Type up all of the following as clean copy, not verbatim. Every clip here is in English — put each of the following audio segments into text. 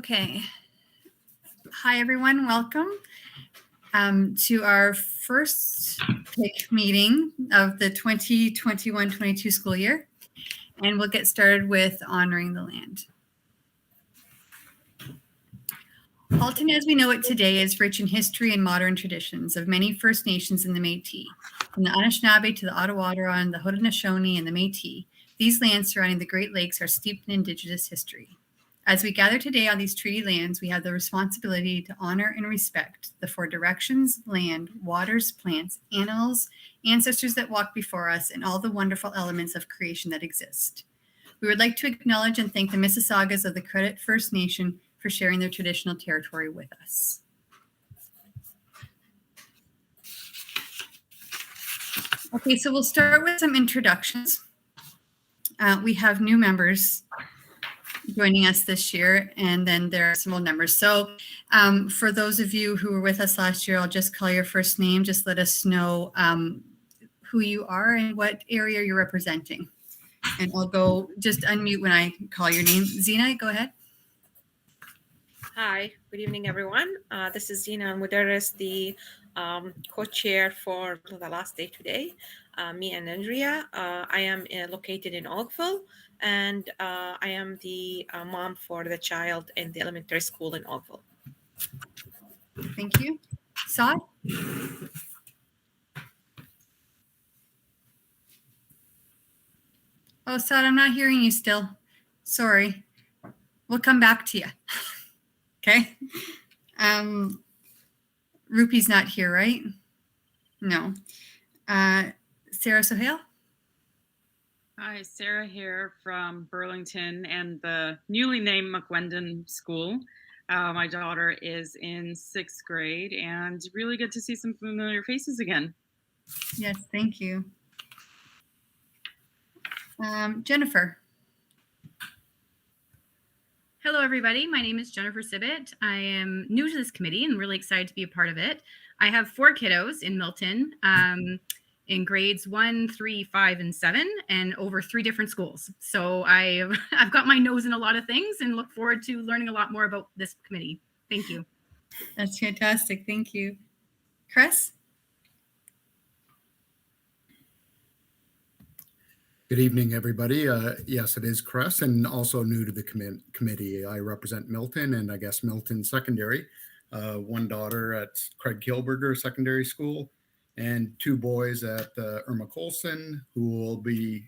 Okay. Hi, everyone. Welcome to our first PIC meeting of the 2021-22 school year. And we'll get started with honoring the land. Halton, as we know it today, is rich in history and modern traditions of many First Nations in the Métis. From the Anishinaabe to the Ottawadoran, the Haudenosaunee, and the Métis, these lands surrounding the Great Lakes are steeped in Indigenous history. As we gather today on these treaty lands, we have the responsibility to honor and respect the four directions, land, waters, plants, animals, ancestors that walk before us, and all the wonderful elements of creation that exist. We would like to acknowledge and thank the Mississaugas of the Credit First Nation for sharing their traditional territory with us. Okay, so we'll start with some introductions. We have new members joining us this year, and then there are some old members. So for those of you who were with us last year, I'll just call your first name. Just let us know who you are and what area you're representing. And I'll go just unmute when I call your name. Zena, go ahead. Hi, good evening, everyone. This is Zena Muderis, the co-chair for the last day today. Me and Andrea. I am located in Oakville, and I am the mom for the child in the elementary school in Oakville. Thank you. Saad? Oh, Saad, I'm not hearing you still. Sorry. We'll come back to you. Okay. Rupi's not here, right? No. Sarah Sohail? Hi, Sarah here from Burlington and the newly named McWendon School. My daughter is in 6th grade, and really good to see some familiar faces again. Yes, thank you. Jennifer. Hello, everybody. My name is Jennifer Sibbett. I am new to this committee and really excited to be a part of it. I have 4 kiddos in Milton in grades 1, 3, 5, and 7, and over 3 different schools. So I've got my nose in a lot of things and look forward to learning a lot more about this committee. Thank you. That's fantastic. Thank you. Chris? Good evening, everybody. Yes, it is Chris, and also new to the committee. I represent Milton, and I guess Milton Secondary. One daughter at Craig Kilberger Secondary School, and 2 boys at Irma Colson, who will be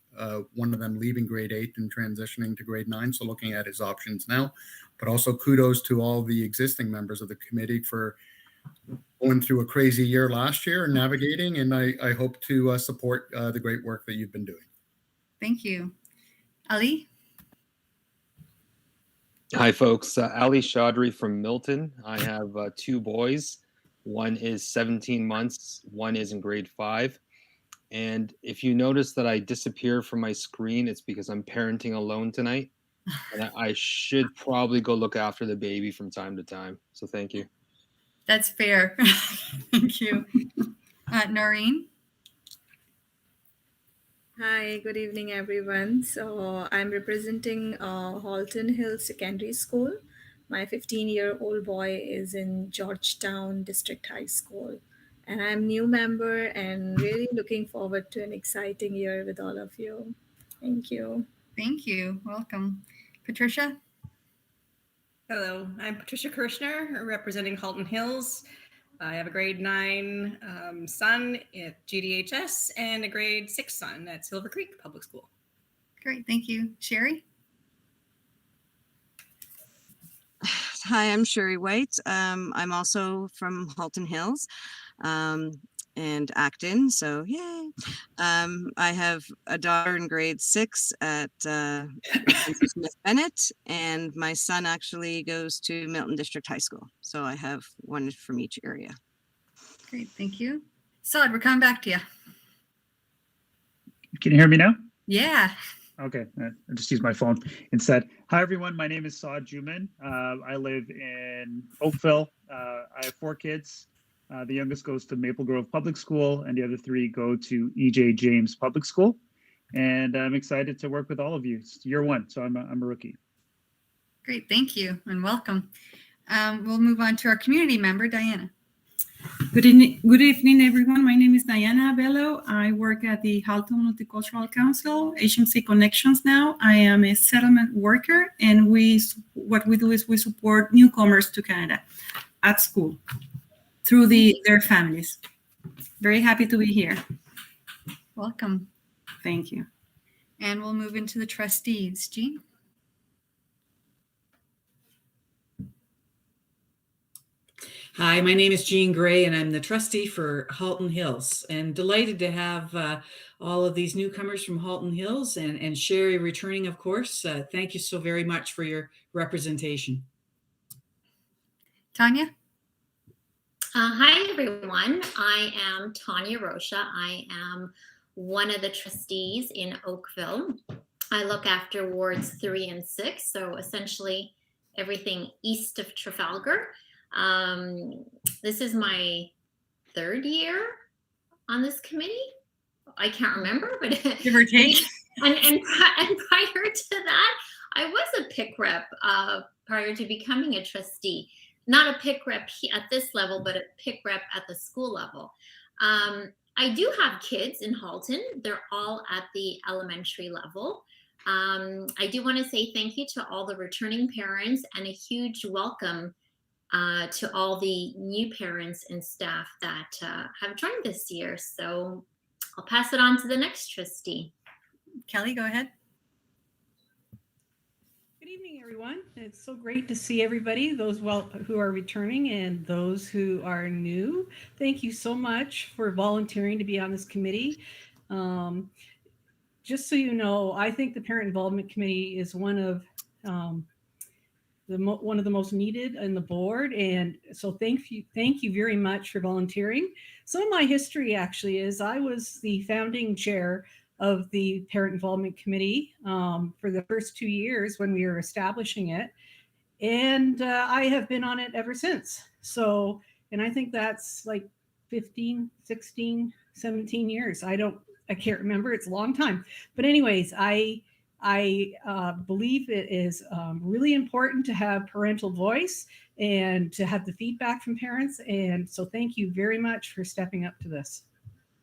one of them leaving grade 8 and transitioning to grade 9. So looking at his options now, but also kudos to all the existing members of the committee for going through a crazy year last year and navigating. And I hope to support the great work that you've been doing. Thank you. Ali? Hi, folks. Ali Chaudhry from Milton. I have 2 boys. One is 17 months. One is in grade 5. And if you notice that I disappear from my screen, it's because I'm parenting alone tonight. And I should probably go look after the baby from time to time. So thank you. That's fair. Thank you. Noreen? Hi, good evening, everyone. So I'm representing Halton Hill Secondary School. My 15-year-old boy is in Georgetown District High School. And I'm new member and really looking forward to an exciting year with all of you. Thank you. Thank you. Welcome. Patricia? Hello, I'm Patricia Kirshner, representing Halton Hills. I have a grade 9 son at GDHS and a grade 6 son at Silver Creek Public School. Great, thank you. Sherry? Hi, I'm Sherry White. I'm also from Halton Hills and Acton, so yay. I have a daughter in grade 6 at Smith Bennett, and my son actually goes to Milton District High School. So I have one from each area. Great, thank you. Saad, we're coming back to you. Can you hear me now? Yeah. Okay, I just used my phone instead. Hi, everyone. My name is Saad Juman. I live in Oakville. I have 4 kids. The youngest goes to Maple Grove Public School, and the other 3 go to E.J. James Public School. And I'm excited to work with all of you. It's year 1, so I'm a rookie. Great, thank you and welcome. We'll move on to our community member, Diana. Good evening, everyone. My name is Diana Abello. I work at the Halton Multicultural Council, HMC Connections now. I am a settlement worker, and what we do is we support newcomers to Canada at school through their families. Very happy to be here. Welcome. Thank you. And we'll move into the trustees. Jean? Hi, my name is Jean Gray, and I'm the trustee for Halton Hills, and delighted to have all of these newcomers from Halton Hills and Sherry returning, of course. Thank you so very much for your representation. Tanya? Hi, everyone. I am Tanya Rocha. I am one of the trustees in Oakville. I look after wards 3 and 6, so essentially everything east of Trafalgar. This is my 3rd year on this committee. I can't remember, but give or take. And prior to that, I was a PIC rep prior to becoming a trustee. Not a PIC rep at this level, but a PIC rep at the school level. I do have kids in Halton. They're all at the elementary level. I do want to say thank you to all the returning parents and a huge welcome to all the new parents and staff that have joined this year. So I'll pass it on to the next trustee. Kelly, go ahead. Good evening, everyone. It's so great to see everybody, those who are returning and those who are new. Thank you so much for volunteering to be on this committee. Just so you know, I think the Parent Involvement Committee is one of the most needed in the board, and so thank you very much for volunteering. Some of my history actually is I was the founding chair of the Parent Involvement Committee for the first 2 years when we were establishing it, and I have been on it ever since. So, and I think that's like 15, 16, 17 years. I can't remember. It's a long time, but anyways, I believe it is really important to have parental voice and to have the feedback from parents. And so thank you very much for stepping up to this.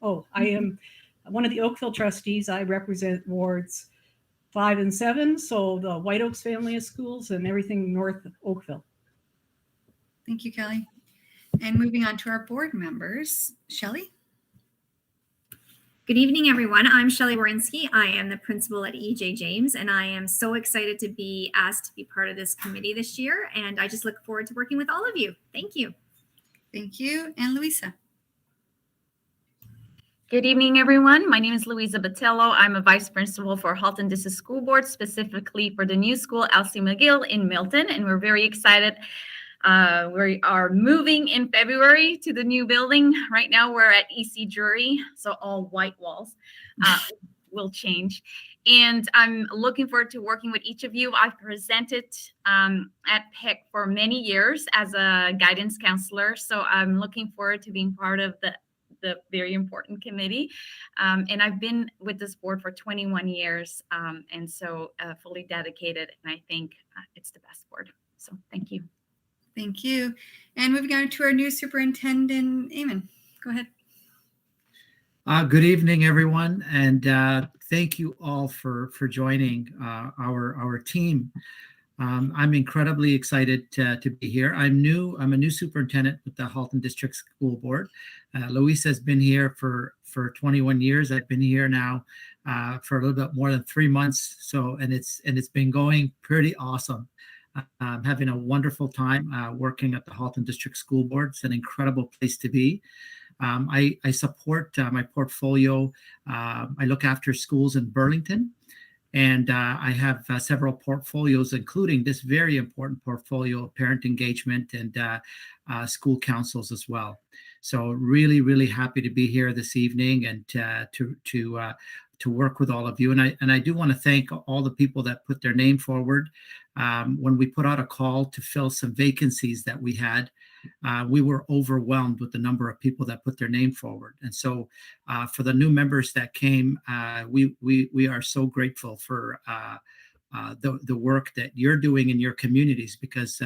Oh, I am one of the Oakville trustees. I represent wards 5 and 7. So the White Oaks family of schools and everything north of Oakville. Thank you, Kelly. And moving on to our board members, Shelley? Good evening, everyone. I'm Shelley Warinsky. I am the principal at EJ James, and I am so excited to be asked to be part of this committee this year, and I just look forward to working with all of you. Thank you. Thank you. And Louisa? Good evening, everyone. My name is Louisa Botello. I'm a vice principal for Halton District School Board, specifically for the new school, Elsie McGill in Milton, and we're very excited. We are moving in February to the new building. Right now we're at EC Drury, so all white walls will change. And I'm looking forward to working with each of you. I've presented at PIC for many years as a guidance counselor, so I'm looking forward to being part of the very important committee. And I've been with this board for 21 years, and so fully dedicated, and I think it's the best board. So thank you. Thank you. And moving on to our new superintendent, Eamon. Go ahead. Good evening, everyone, and thank you all for joining our team. I'm incredibly excited to be here. I'm a new superintendent with the Halton District School Board. Louisa has been here for 21 years. I've been here now for a little bit more than 3 months. So, and it's been going pretty awesome. I'm having a wonderful time working at the Halton District School Board. It's an incredible place to be. I support my portfolio. I look after schools in Burlington, and I have several portfolios, including this very important portfolio of parent engagement and school councils as well. So really, really happy to be here this evening and to work with all of you. And I do want to thank all the people that put their name forward. When we put out a call to fill some vacancies that we had, we were overwhelmed with the number of people that put their name forward. And so for the new members that came, we are so grateful for the work that you're doing in your communities, because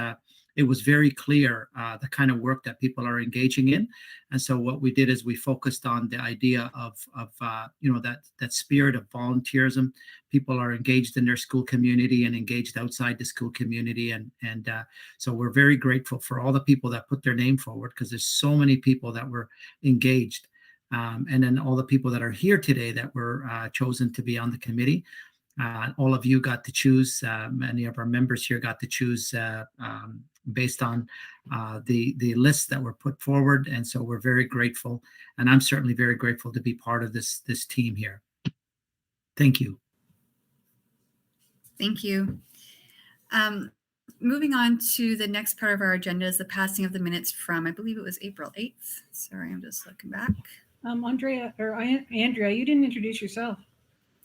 it was very clear the kind of work that people are engaging in. And so what we did is we focused on the idea of that spirit of volunteerism. People are engaged in their school community and engaged outside the school community. And so we're very grateful for all the people that put their name forward, because there's so many people that were engaged. And then all the people that are here today that were chosen to be on the committee. All of you got to choose. Many of our members here got to choose based on the lists that were put forward, and so we're very grateful. And I'm certainly very grateful to be part of this team here. Thank you. Thank you. Moving on to the next part of our agenda is the passing of the minutes from, I believe it was April 8th. Sorry, I'm just looking back. Andrea, you didn't introduce yourself.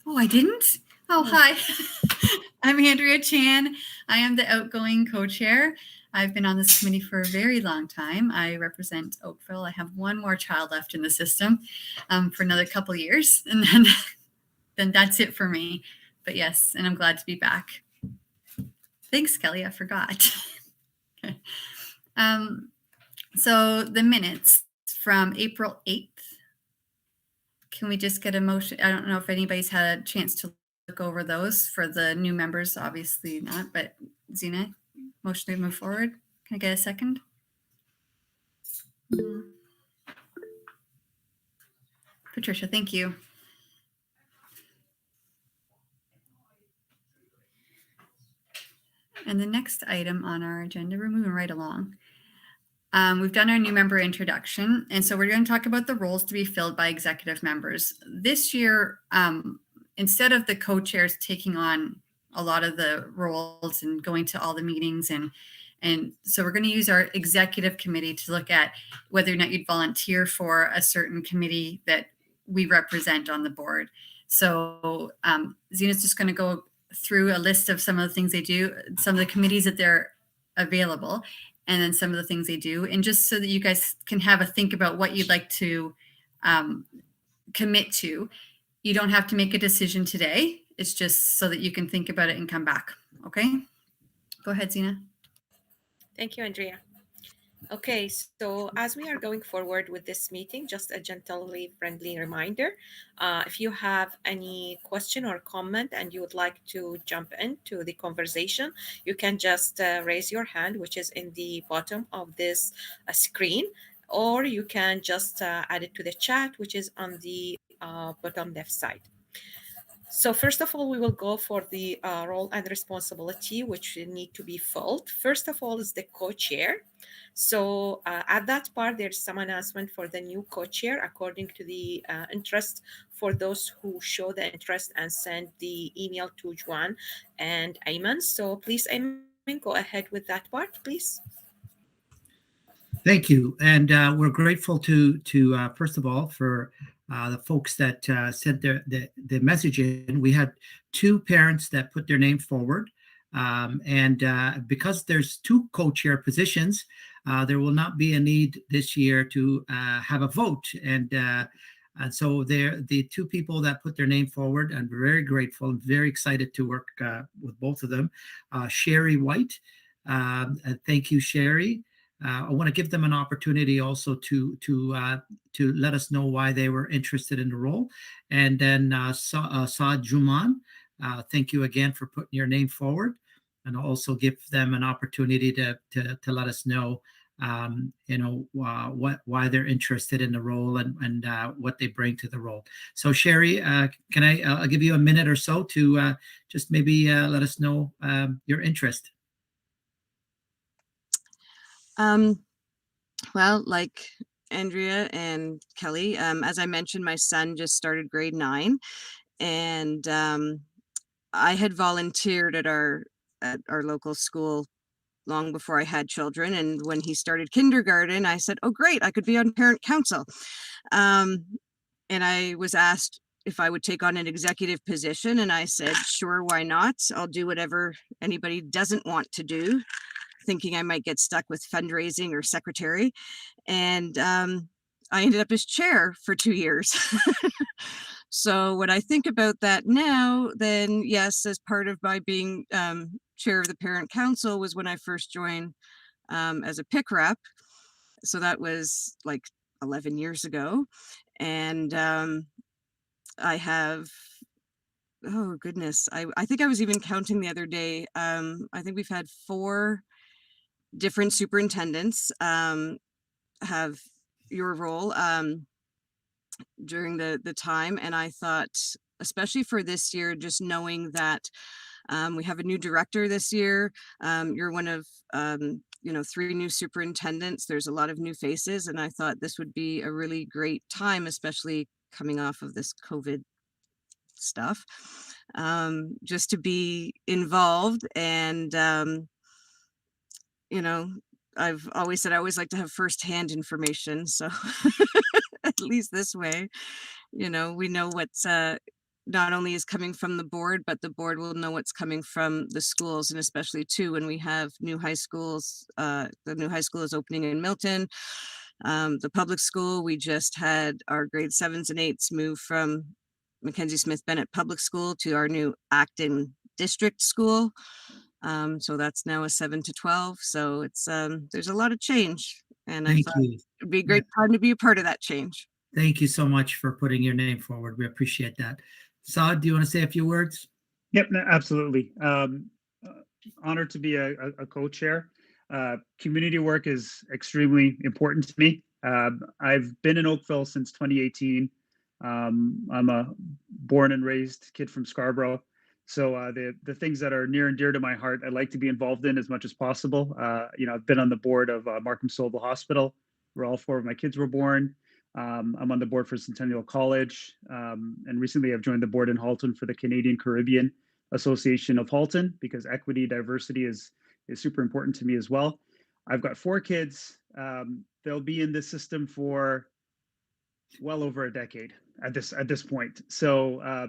Oh, I didn't? Oh, hi. I'm Andrea Chan. I am the outgoing co-chair. I've been on this committee for a very long time. I represent Oakville. I have one more child left in the system for another couple years, and then that's it for me. But yes, and I'm glad to be back. Thanks, Kelly. I forgot. Okay. So the minutes from April 8th. Can we just get a motion? I don't know if anybody's had a chance to look over those. For the new members, obviously not, but Zena, motion to move forward. Can I get a second? Patricia, thank you. And the next item on our agenda, we're moving right along. We've done our new member introduction, and so we're going to talk about the roles to be filled by executive members. This year, instead of the co-chairs taking on a lot of the roles and going to all the meetings, and so we're going to use our executive committee to look at whether or not you'd volunteer for a certain committee that we represent on the board. So Zena's just going to go through a list of some of the things they do, some of the committees that they're available, and then some of the things they do, and just so that you guys can have a think about what you'd like to commit to. You don't have to make a decision today. It's just so that you can think about it and come back. Okay, go ahead, Zena. Thank you, Andrea. Okay, so as we are going forward with this meeting, just a gently friendly reminder, if you have any question or comment and you would like to jump into the conversation, you can just raise your hand, which is in the bottom of this screen, or you can just add it to the chat, which is on the bottom left side. So first of all, we will go for the role and responsibility which need to be filled. First of all is the co-chair. So at that part, there's some announcement for the new co-chair according to the interest for those who show the interest and send the email to Juan and Ayman. So please, Ayman, go ahead with that part, please. Thank you. And we're grateful to first of all, for the folks that sent the message in. We had 2 parents that put their name forward. And because there's 2 co-chair positions, there will not be a need this year to have a vote. And so they're the 2 people that put their name forward. I'm very grateful and very excited to work with both of them. Sherry White, thank you, Sherry. I want to give them an opportunity also to let us know why they were interested in the role. And then Saad Juman, thank you again for putting your name forward, and also give them an opportunity to let us know, why they're interested in the role and what they bring to the role. So Sherry, I'll give you a minute or so to just maybe let us know your interest. Well, like Andrea and Kelly, as I mentioned, my son just started grade 9, and I had volunteered at our local school long before I had children. And when he started kindergarten, I said, oh, great, I could be on parent council. And I was asked if I would take on an executive position. And I said, sure, why not? I'll do whatever anybody doesn't want to do, thinking I might get stuck with fundraising or secretary. And I ended up as chair for 2 years. So when I think about that now, then yes, as part of my being chair of the parent council was when I first joined as a pick rep. So that was like 11 years ago. And I have, oh goodness, I think I was even counting the other day. I think we've had 4 different superintendents have your role during the time. And I thought, especially for this year, just knowing that we have a new director this year. You're one of 3 new superintendents. There's a lot of new faces, and I thought this would be a really great time, especially coming off of this COVID stuff, just to be involved. And I've always said I always like to have firsthand information, so at least this way, we know what's not only is coming from the board, but the board will know what's coming from the schools, and especially too when we have new high schools. The new high school is opening in Milton. The public school, we just had our grade 7s and 8s move from Mackenzie Smith Bennett Public School to our new Acton District School. So that's now a 7 to 12. So it's there's a lot of change, and I thought it'd be a great time to be a part of that change. Thank you so much for putting your name forward. We appreciate that. Saad, do you want to say a few words? Yep, no, absolutely. Honored to be a co-chair. Community work is extremely important to me. I've been in Oakville since 2018. I'm a born and raised kid from Scarborough. So the things that are near and dear to my heart, I like to be involved in as much as possible. I've been on the board of Markham Sobel Hospital, where all 4 of my kids were born. I'm on the board for Centennial College, and recently I've joined the board in Halton for the Canadian Caribbean Association of Halton, because equity, diversity is super important to me as well. I've got 4 kids. They'll be in this system for well over a decade at this point. So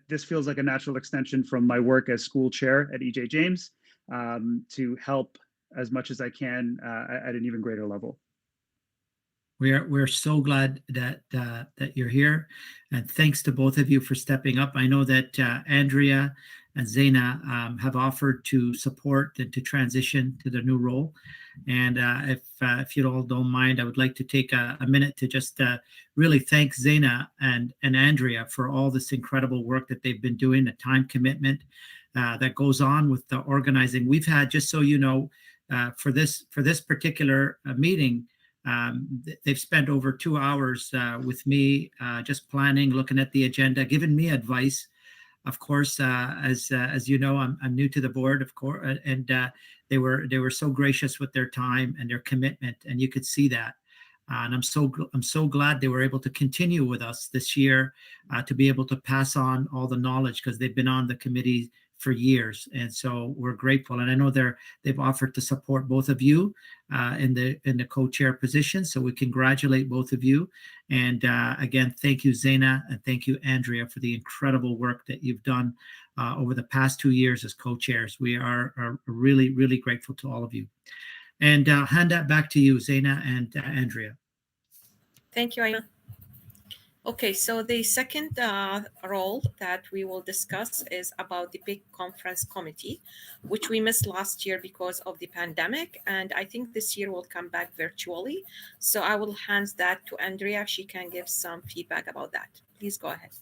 this feels like a natural extension from my work as school chair at EJ James, to help as much as I can at an even greater level. We're so glad that you're here, and thanks to both of you for stepping up. I know that Andrea and Zaina have offered to support and to transition to the new role. And if you all don't mind, I would like to take a minute to just really thank Zaina and Andrea for all this incredible work that they've been doing, the time commitment that goes on with the organizing. We've had, just so you know, for this particular meeting, they've spent over 2 hours with me, just planning, looking at the agenda, giving me advice. Of course, as you know, I'm new to the board, of course, and they were so gracious with their time and their commitment, and you could see that. And I'm so glad they were able to continue with us this year, to be able to pass on all the knowledge, because they've been on the committee for years, and so we're grateful. And I know they've offered to support both of you in the co-chair position, so we congratulate both of you. And again, thank you, Zaina, and thank you, Andrea, for the incredible work that you've done over the past 2 years as co-chairs. We are really, really grateful to all of you. And hand that back to you, Zaina and Andrea. Thank you, Aina. Okay, so the second role that we will discuss is about the big conference committee, which we missed last year because of the pandemic. And I think this year will come back virtually. So I will hand that to Andrea. She can give some feedback about that. Please go ahead.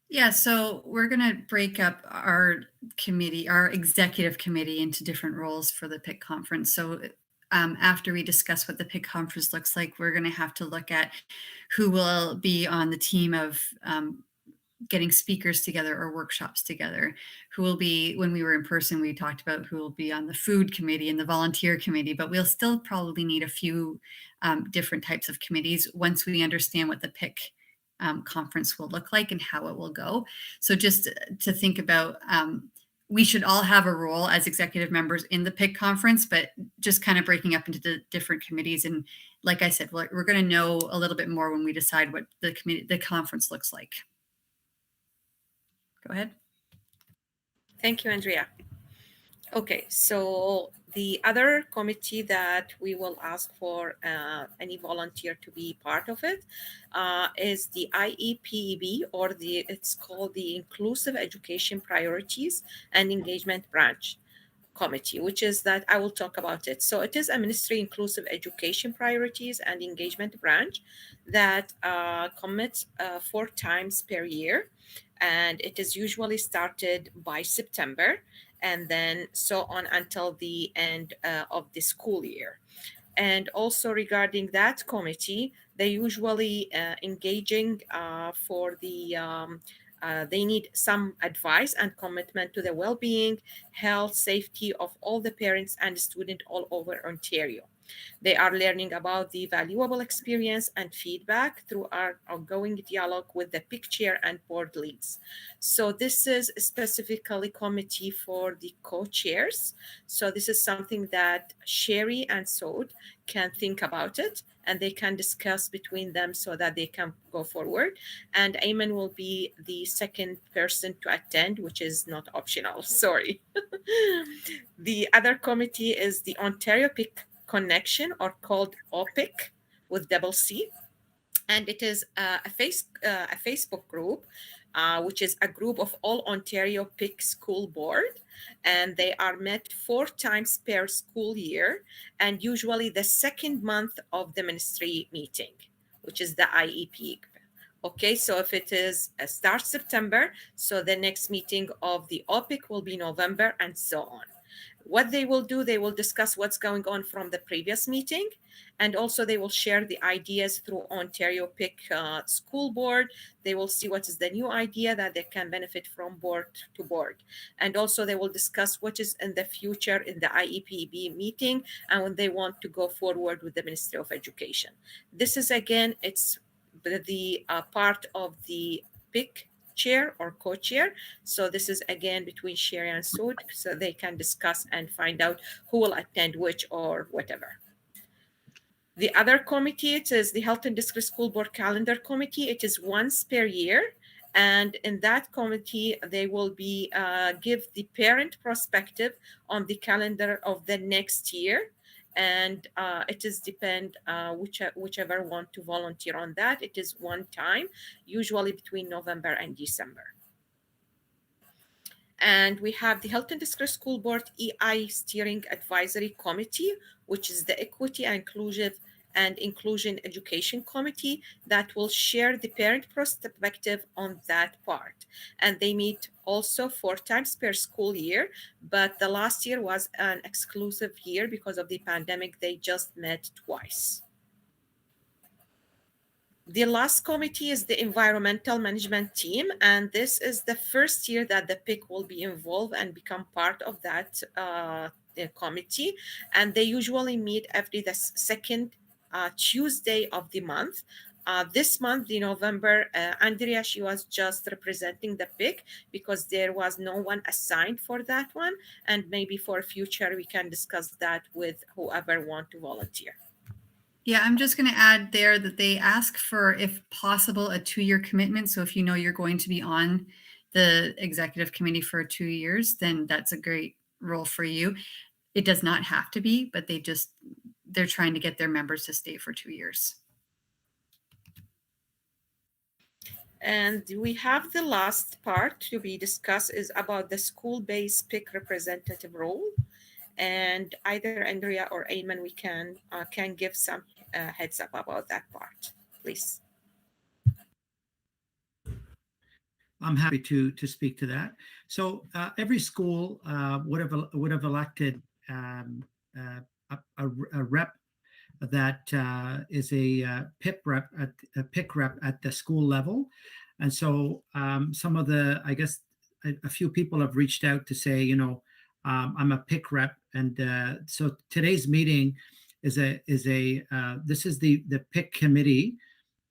Yeah, so we're going to break up our committee, our executive committee, into different roles for the PIC conference. So after we discuss what the PIC conference looks like, we're going to have to look at who will be on the team of getting speakers together or workshops together, who will be, when we were in person, we talked about who will be on the food committee and the volunteer committee, but we'll still probably need a few different types of committees once we understand what the PIC conference will look like and how it will go. So just to think about, we should all have a role as executive members in the PIC conference, but just kind of breaking up into the different committees. And like I said, we're going to know a little bit more when we decide what the conference looks like. Go ahead. Thank you, Andrea. Okay, so The other committee that we will ask for any volunteer to be part of it is the IEPB, or it's called the Inclusive Education Priorities and Engagement Branch Committee, which is that I will talk about it. So it is a Ministry Inclusive Education Priorities and Engagement Branch that commits 4 times per year, and it is usually started by September and then so on until the end of the school year. And also regarding that committee, they usually engaging for the they need some advice and commitment to the well-being, health, safety of all the parents and students all over Ontario. They are learning about the valuable experience and feedback through our ongoing dialogue with the PIC chair and board leads. So this is specifically committee for the co-chairs. So this is something that Sherry and Sod can think about it, and they can discuss between them so that they can go forward. And Ayman will be the second person to attend, which is not optional, sorry. The other committee is the Ontario PIC Connection, or called OPIC with double C. And it is a Facebook group, which is a group of all Ontario PIC School Board. And they are met 4 times per school year, and usually the second month of the ministry meeting, which is the IEP. Okay, so if it is start September, so the next meeting of the OPIC will be November, and so on. What they will do, they will discuss what's going on from the previous meeting, and also they will share the ideas through Ontario PIC School Board. They will see what is the new idea that they can benefit from board to board. And also they will discuss what is in the future in the IEPB meeting and when they want to go forward with the Ministry of Education. This is, again, it's the part of the PIC chair or co-chair. So this is again between Sherry and Sud, so they can discuss and find out who will attend which or whatever. The other committee, it is the Halton District School Board Calendar Committee. It is once per year. And in that committee, they will be give the parent perspective on the calendar of the next year. And it is depend whichever want to volunteer on that. It is one time, usually between November and December. And we have the Halton District School Board EI Steering Advisory Committee, which is the Equity and Inclusion Education Committee that will share the parent perspective on that part. And they meet also 4 times per school year, but the last year was an exclusive year because of the pandemic. They just met twice. The last committee is the Environmental Management Team, and this is the first year that the PIC will be involved and become part of that committee. And they usually meet every the second Tuesday of the month. This month, in November, Andrea, she was just representing the PIC because there was no one assigned for that one. And maybe for future, we can discuss that with whoever want to volunteer. Yeah, I'm just going to add there that they ask for, if possible, a 2-year commitment. So if you know you're going to be on the executive committee for 2 years, then that's a great role for you. It does not have to be, but they're trying to get their members to stay for 2 years. And we have the last part to be discussed is about the school-based PIC representative role. And either Andrea or Ayman, we can give some heads up about that part, please. I'm happy to speak to that. So every school would have elected a rep that is a PIC rep at the school level, and so some of the, I guess, a few people have reached out to say, you know, I'm a PIC rep, and so today's meeting is this is the PIC committee,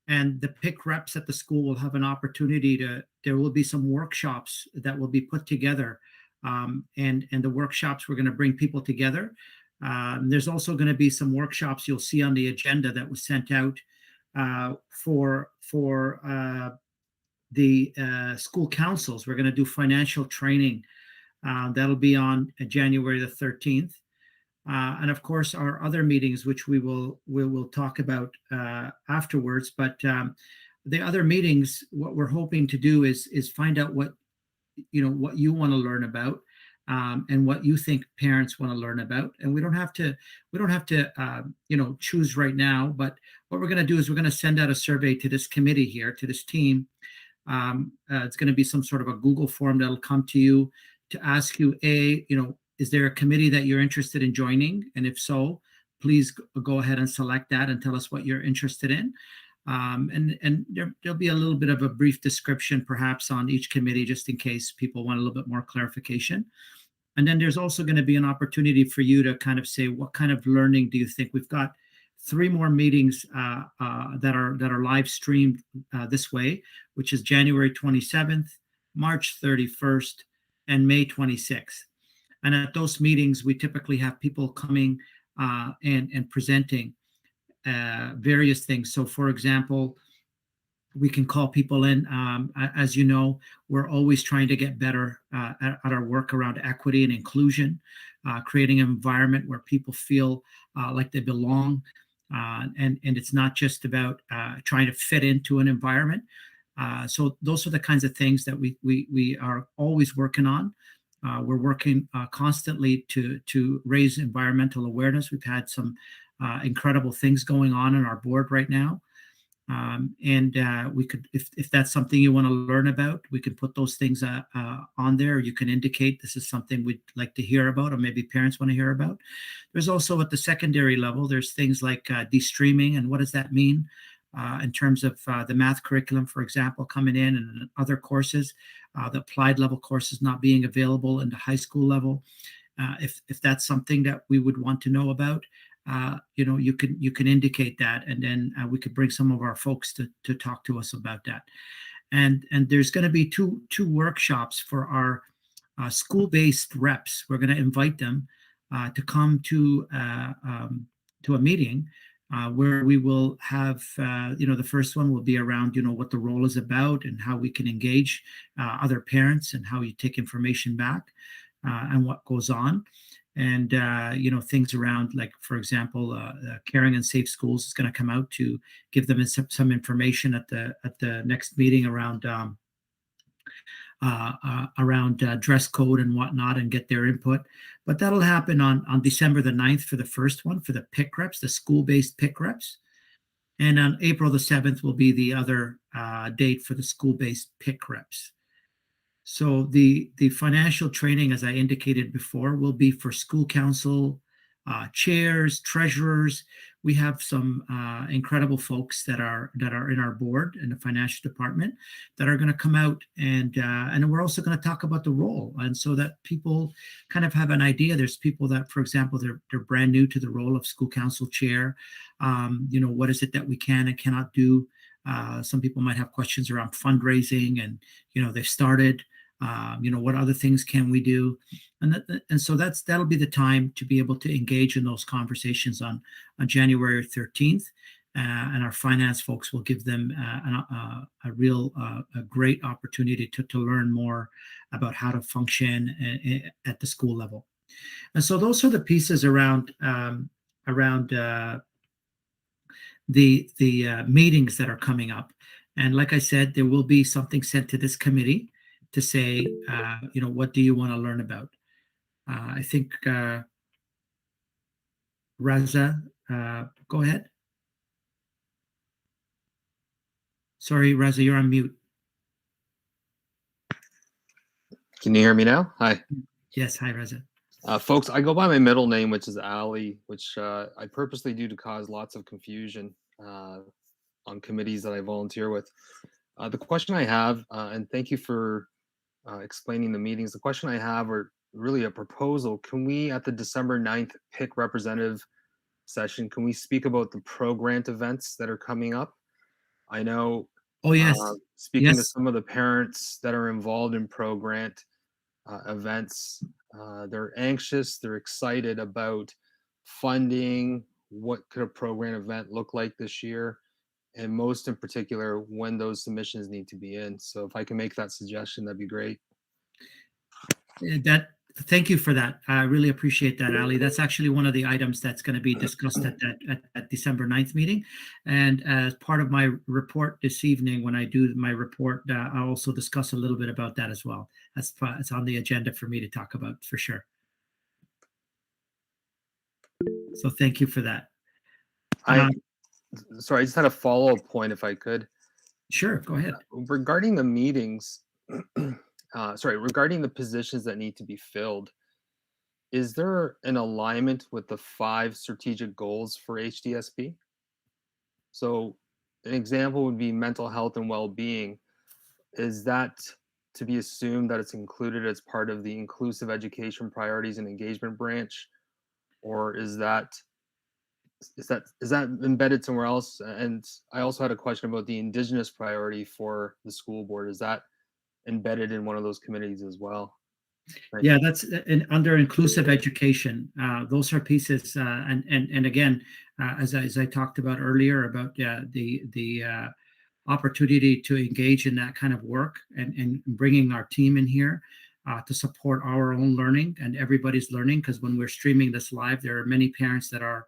and the PIC reps at the school will have an opportunity there will be some workshops that will be put together, and the workshops, we're going to bring people together. There's also going to be some workshops you'll see on the agenda that was sent out for the school councils. We're going to do financial training. That'll be on January the 13th. And of course, our other meetings, which we will talk about afterwards. But the other meetings, what we're hoping to do is find out what you want to learn about, and what you think parents want to learn about. And we don't have to choose right now. But what we're going to do is we're going to send out a survey to this committee here, to this team. It's going to be some sort of a Google form that'll come to you to ask you, is there a committee that you're interested in joining? And if so, please go ahead and select that and tell us what you're interested in. And there'll be a little bit of a brief description perhaps on each committee, just in case people want a little bit more clarification. And then there's also going to be an opportunity for you to kind of say, what kind of learning do you think? We've got 3 more meetings that are live streamed this way, which is January 27th, March 31st, and May 26th. And at those meetings, we typically have people coming and presenting various things. So, for example, we can call people in. As you know, we're always trying to get better at our work around equity and inclusion, creating an environment where people feel like they belong. And it's not just about trying to fit into an environment. So those are the kinds of things that we are always working on. We're working constantly to raise environmental awareness. We've had some incredible things going on in our board right now. And we could, if that's something you want to learn about, we can put those things on there. You can indicate this is something we'd like to hear about, or maybe parents want to hear about. There's also at the secondary level, there's things like de-streaming, and what does that mean in terms of the math curriculum, for example, coming in, and other courses, the applied level courses not being available in the high school level. If that's something that we would want to know about, you can indicate that, and then we could bring some of our folks to talk to us about that. And there's going to be two workshops for our school-based reps. We're going to invite them to come to a meeting where we will have, the first one will be around, what the role is about and how we can engage other parents and how you take information back and what goes on. And, things around, like, for example, Caring and Safe Schools is going to come out to give them some information at the next meeting around dress code and whatnot, and get their input. But that'll happen on December the 9th for the first one, for the PIC reps, the school-based PIC reps. And on April the 7th will be the other date for the school-based PIC reps. So the financial training, as I indicated before, will be for school council chairs, treasurers. We have some incredible folks that are in our board in the financial department that are going to come out, and we're also going to talk about the role, and so that people kind of have an idea. There's people that, for example, they're brand new to the role of school council chair. What is it that we can and cannot do? Some people might have questions around fundraising, and they've started. What other things can we do? And so that'll be the time to be able to engage in those conversations on January 13th. And our finance folks will give them a great opportunity to learn more about how to function at the school level. And so those are the pieces around the meetings that are coming up. And like I said, there will be something sent to this committee to say, what do you want to learn about? I think, Raza, go ahead. Sorry, Raza, you're on mute. Can you hear me now? Hi. Yes, hi, Raza. Folks, I go by my middle name, which is Ali, which I purposely do to cause lots of confusion on committees that I volunteer with. The question I have, and thank you for explaining the meetings. The question I have, or really a proposal, can we, at the December 9th PIC representative session, can we speak about the pro-grant events that are coming up? I know, oh yes, speaking to some of the parents that are involved in pro-grant events, they're anxious, they're excited about funding. What could a pro-grant event look like this year? And most in particular, when those submissions need to be in. So if I can make that suggestion, that'd be great. thank you for that. I really appreciate that, Ali. That's actually one of the items that's going to be discussed at December 9th meeting. And as part of my report this evening, when I do my report, I'll also discuss a little bit about that as well. It's on the agenda for me to talk about for sure. So thank you for that. Sorry, I just had a follow-up point if I could. Sure, go ahead. Regarding the meetings, regarding the positions that need to be filled, is there an alignment with the 5 strategic goals for HDSB? So an example would be mental health and well-being. Is that to be assumed that it's included as part of the inclusive education priorities and engagement branch? Or is that embedded somewhere else? And I also had a question about the Indigenous priority for the school board. Is that embedded in one of those committees as well? Yeah, that's under inclusive education. Those are pieces, and again, as I talked about earlier about the opportunity to engage in that kind of work and bringing our team in here to support our own learning and everybody's learning. Because when we're streaming this live, there are many parents that are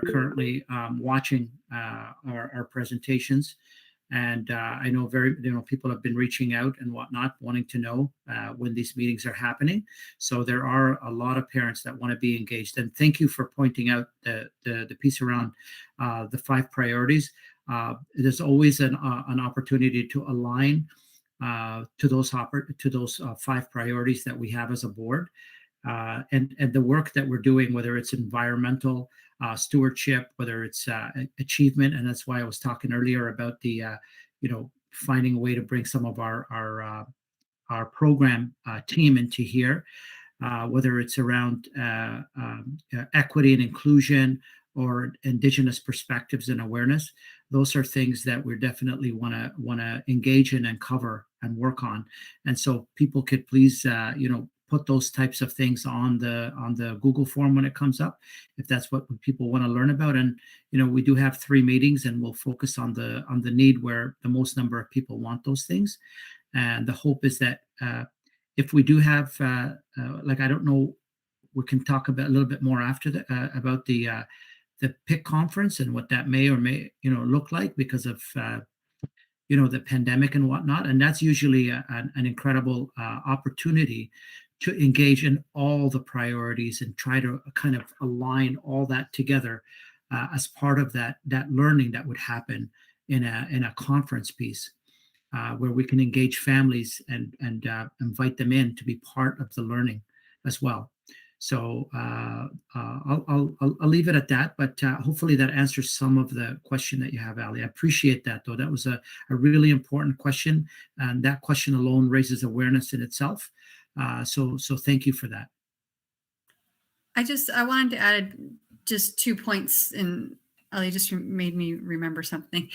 currently watching our presentations. And I know people have been reaching out and whatnot, wanting to know when these meetings are happening. So there are a lot of parents that want to be engaged. And thank you for pointing out the piece around the 5 priorities. There's always an opportunity to align to those 5 priorities that we have as a board. And the work that we're doing, whether it's environmental stewardship, whether it's achievement, and that's why I was talking earlier about the finding a way to bring some of our program team into here, whether it's around equity and inclusion or Indigenous perspectives and awareness. Those are things that we definitely want to engage in and cover and work on. And so people could please put those types of things on the Google form when it comes up, if that's what people want to learn about. And we do have 3 meetings, and we'll focus on the need where the most number of people want those things. And the hope is that if we do have I don't know, we can talk about a little bit more after about the PIC conference and what that may or may look like because of the pandemic and whatnot. And that's usually an incredible opportunity to engage in all the priorities and try to kind of align all that together as part of that learning that would happen in a conference piece where we can engage families and invite them in to be part of the learning as well. So I'll leave it at that, but hopefully that answers some of the question that you have, Ali. I appreciate that, though. That was a really important question, and that question alone raises awareness in itself. So thank you for that. I wanted to add just 2 points, and Ali just made me remember something.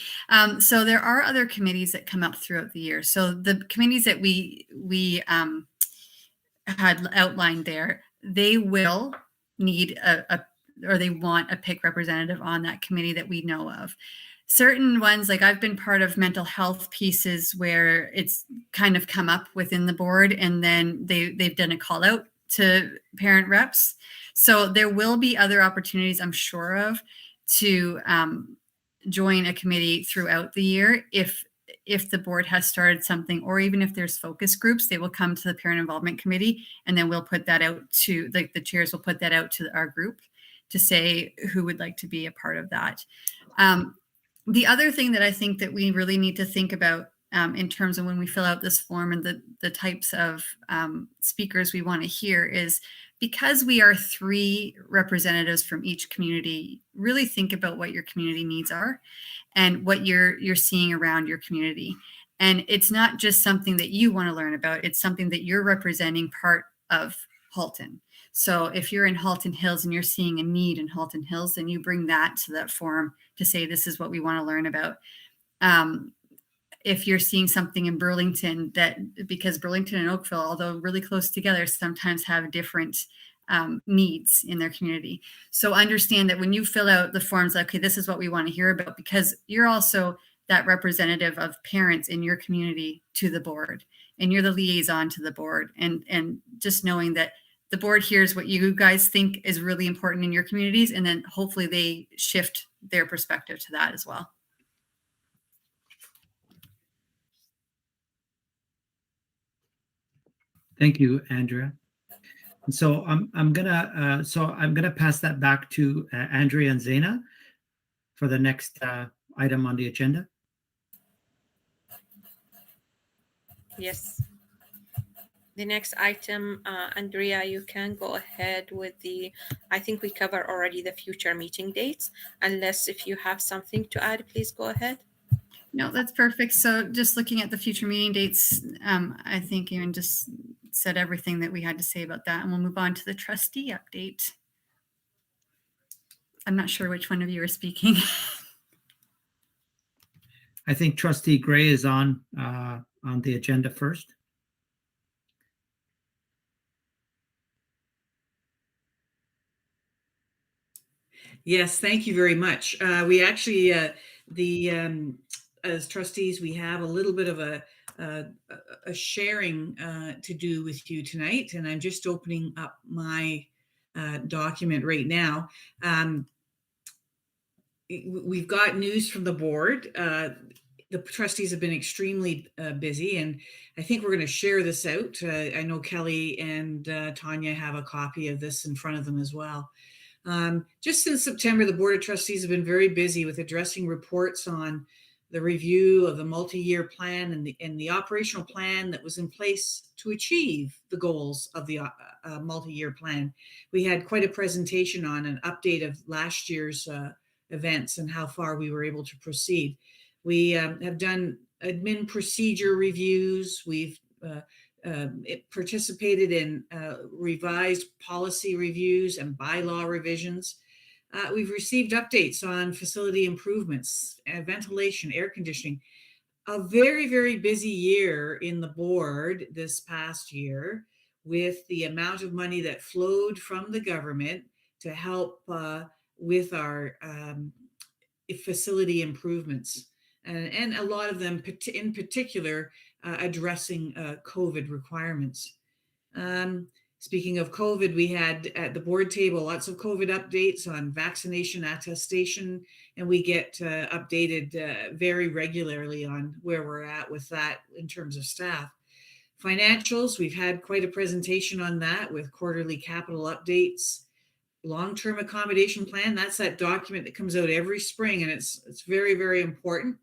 So there are other committees that come up throughout the year. So the committees that we had outlined there, they will need or they want a PIC representative on that committee that we know of. Certain ones, like I've been part of mental health pieces where it's kind of come up within the board, and then they've done a call out to parent reps. So there will be other opportunities, I'm sure of, to join a committee throughout the year if the board has started something, or even if there's focus groups, they will come to the parent involvement committee, and then we'll put that out to the chairs will put that out to our group to say who would like to be a part of that. The other thing that I think that we really need to think about in terms of when we fill out this form and the types of speakers we want to hear is, because we are 3 representatives from each community, really think about what your community needs are and what you're seeing around your community. And it's not just something that you want to learn about, it's something that you're representing part of Halton. So if you're in Halton Hills and you're seeing a need in Halton Hills, then you bring that to that forum to say, this is what we want to learn about. If you're seeing something in Burlington, because Burlington and Oakville, although really close together, sometimes have different needs in their community. So understand that when you fill out the forms, okay, this is what we want to hear about, because you're also that representative of parents in your community to the board, and you're the liaison to the board. And just knowing that the board hears what you guys think is really important in your communities, and then hopefully they shift their perspective to that as well. Thank you, Andrea. And so I'm gonna pass that back to Andrea and Zaina for the next item on the agenda. Yes. The next item, Andrea, you can go ahead with I think we cover already the future meeting dates, unless if you have something to add, please go ahead. No, that's perfect. So just looking at the future meeting dates, I think Erin just said everything that we had to say about that, and we'll move on to the trustee update. I'm not sure which one of you are speaking. I think Trustee Gray is on the agenda first. Yes, thank you very much. We actually, as trustees, we have a little bit of a sharing to do with you tonight, and I'm just opening up my document right now. We've got news from the board. The trustees have been extremely busy, and I think we're going to share this out. I know Kelly and Tanya have a copy of this in front of them as well. Just since September, the Board of Trustees have been very busy with addressing reports on the review of the multi-year plan and the operational plan that was in place to achieve the goals of the multi-year plan. We had quite a presentation on an update of last year's events and how far we were able to proceed. We have done admin procedure reviews. We've participated in revised policy reviews and bylaw revisions. We've received updates on facility improvements, ventilation, air conditioning. A very, very busy year in the board this past year with the amount of money that flowed from the government to help with our facility improvements. And a lot of them in particular addressing COVID requirements. Speaking of COVID, we had at the board table lots of COVID updates on vaccination attestation, and we get updated very regularly on where we're at with that in terms of staff. Financials, we've had quite a presentation on that with quarterly capital updates. Long-term accommodation plan, that's that document that comes out every spring, and it's very, very important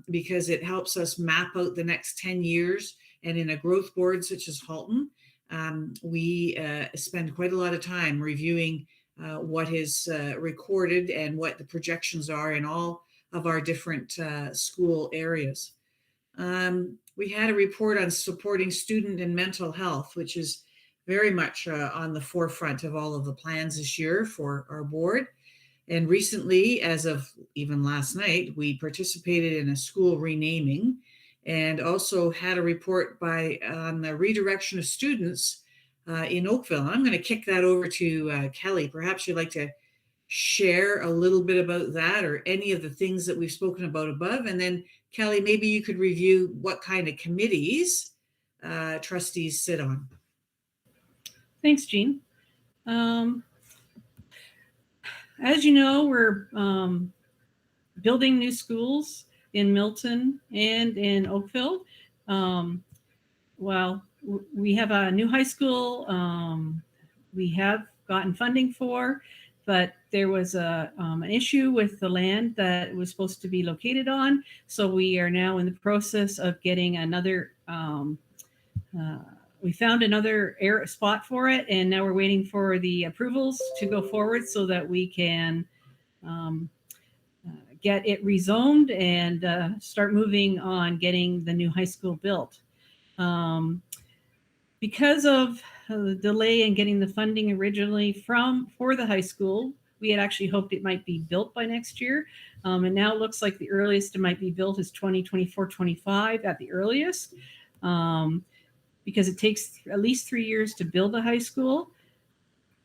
because it helps us map out the next 10 years. And in a growth board such as Halton, we spend quite a lot of time reviewing what is recorded and what the projections are in all of our different school areas. We had a report on supporting student and mental health, which is very much on the forefront of all of the plans this year for our board. And recently, as of even last night, we participated in a school renaming and also had a report on the redirection of students in Oakville. I'm going to kick that over to Kelly. Perhaps you'd like to share a little bit about that or any of the things that we've spoken about above. And then Kelly, maybe you could review what kind of committees trustees sit on. Thanks, Jean. As you know, we're building new schools in Milton and in Oakville. Well, we have a new high school we have gotten funding for, but there was an issue with the land that it was supposed to be located on. So we are now in the process of getting another, we found another spot for it, and now we're waiting for the approvals to go forward so that we can get it rezoned and start moving on getting the new high school built. Because of the delay in getting the funding originally for the high school, we had actually hoped it might be built by next year. And now it looks like the earliest it might be built is 2024-25 at the earliest, because it takes at least 3 years to build a high school.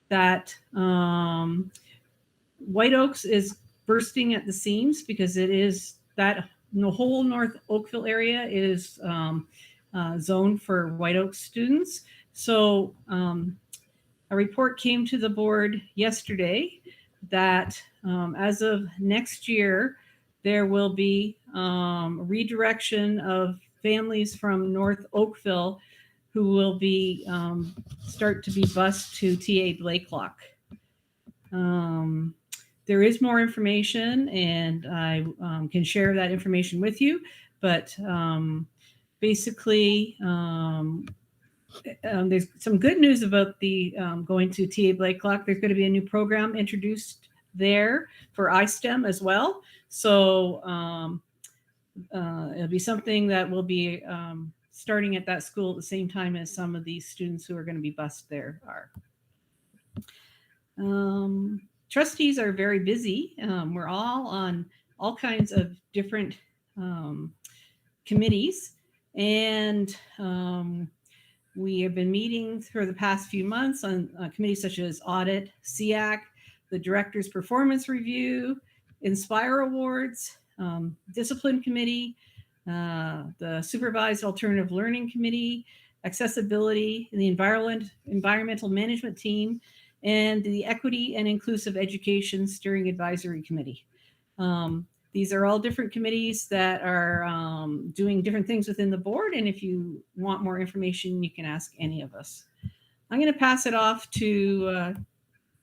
That White Oaks is bursting at the seams because it is that the whole North Oakville area is zoned for White Oaks students. So A report came to the board yesterday that as of next year, there will be redirection of families from North Oakville who will be start to be bused to TA Blakelock. There is more information, and I can share that information with you, but basically there's some good news about the going to TA Blakelock. There's going to be a new program introduced there for iSTEM as well. So it'll be something that will be starting at that school at the same time as some of these students who are going to be bused there are. Trustees are very busy. We're all on all kinds of different committees, and we have been meeting for the past few months on committees such as Audit, SEAC, the Director's Performance Review, Inspire Awards, Discipline Committee, the Supervised Alternative Learning Committee, Accessibility, the Environmental Management Team, and the Equity and Inclusive Education Steering Advisory Committee. These are all different committees that are doing different things within the board. And if you want more information, you can ask any of us. I'm going to pass it off to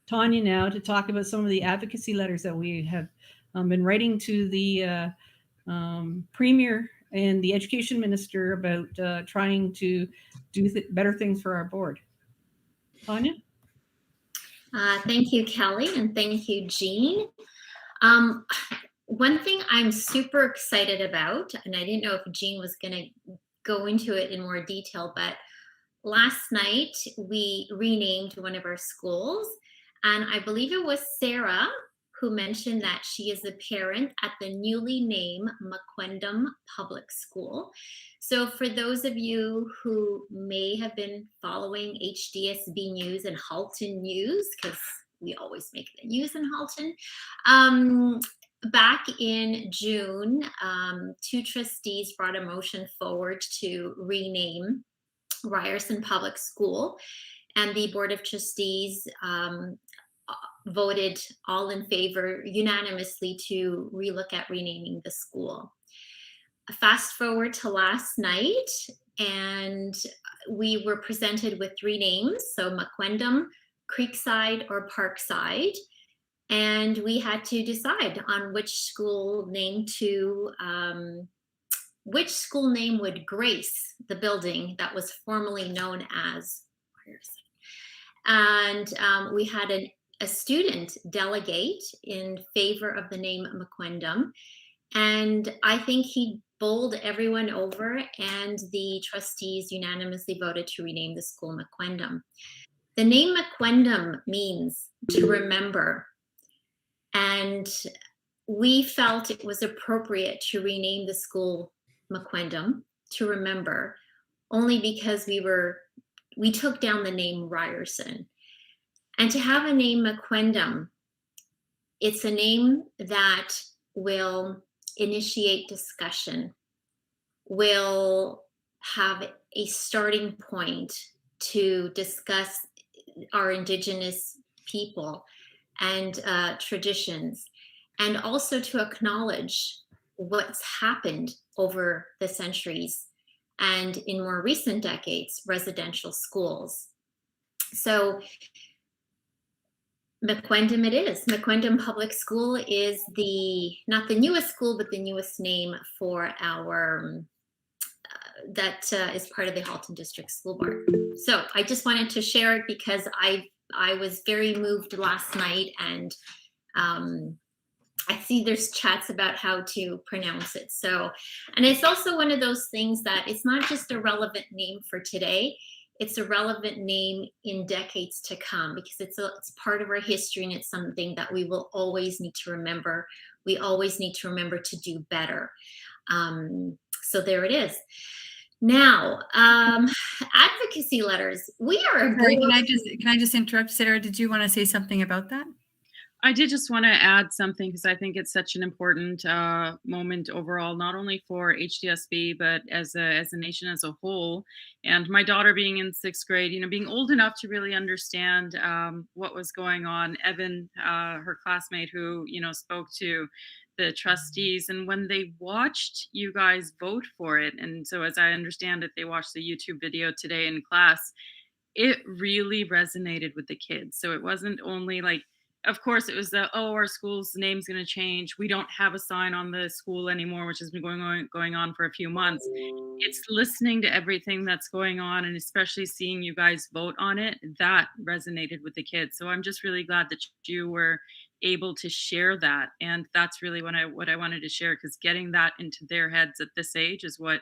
Tanya now to talk about some of the advocacy letters that we have been writing to the Premier and the Education Minister about trying to do better things for our board. Tanya? Thank you, Kelly, and thank you, Jean. One thing I'm super excited about, and I didn't know if Jean was going to go into it in more detail, but last night we renamed one of our schools, and I believe it was Sarah who mentioned that she is a parent at the newly named McQuendam Public School. So for those of you who may have been following HDSB News and Halton News, because we always make the news in Halton, back in June, two trustees brought a motion forward to rename Ryerson Public School, and the Board of Trustees voted all in favor unanimously to relook at renaming the school. Fast forward to last night, and we were presented with three names, so McQuendam, Creekside, or Parkside. And we had to decide on which school name would grace the building that was formerly known as Ryerson. And we had a student delegate in favor of the name McQuendam. And I think he bowled everyone over, and the trustees unanimously voted to rename the school McQuendam. The name McQuendam means to remember. And we felt it was appropriate to rename the school McQuendam to remember, only because we took down the name Ryerson. And to have a name McQuendam, it's a name that will initiate discussion, will have a starting point to discuss our Indigenous people and traditions, and also to acknowledge what's happened over the centuries and in more recent decades, residential schools. So McQuendam it is. McQuendam Public School is not the newest school, but the newest name for our, that is part of the Halton District School Board. So I just wanted to share it because I was very moved last night, and I see there's chats about how to pronounce it. So, and it's also one of those things that it's not just a relevant name for today, it's a relevant name in decades to come, because it's part of our history, and it's something that we will always need to remember. We always need to remember to do better. So there it is. Now, advocacy letters. We are. Sorry, can I just interrupt, Sarah? Did you want to say something about that? I did just want to add something because I think it's such an important moment overall, not only for HDSB, but as a nation as a whole. And my daughter being in 6th grade, being old enough to really understand what was going on. Evan, her classmate who, spoke to the trustees, and when they watched you guys vote for it, and so as I understand it, they watched the YouTube video today in class, it really resonated with the kids. So it wasn't only like, of course, it was our school's name's going to change. We don't have a sign on the school anymore, which has been going on for a few months. It's listening to everything that's going on, and especially seeing you guys vote on it, that resonated with the kids. So I'm just really glad that you were able to share that. And that's really what I wanted to share, because getting that into their heads at this age is what,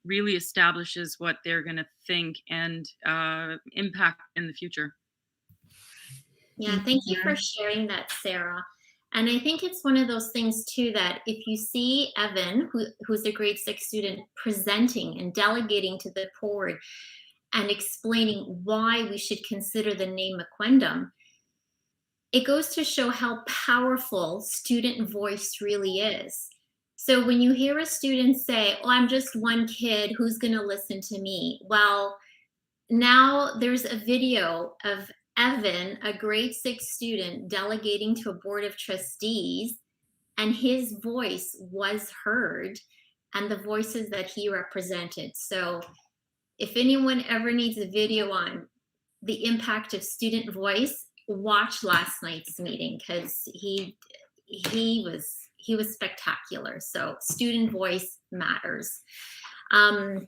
really establishes what they're going to think and impact in the future. Yeah, thank you for sharing that, Sarah. And I think it's one of those things too, that if you see Evan, who's a grade 6 student, presenting and delegating to the board and explaining why we should consider the name McWendam, it goes to show how powerful student voice really is. So when you hear a student say, "Oh, I'm just one kid, who's going to listen to me?" Well, now there's a video of Evan, a grade 6 student, delegating to a board of trustees, and his voice was heard and the voices that he represented. So if anyone ever needs a video on the impact of student voice, watch last night's meeting, because he was spectacular. So student voice matters. I'm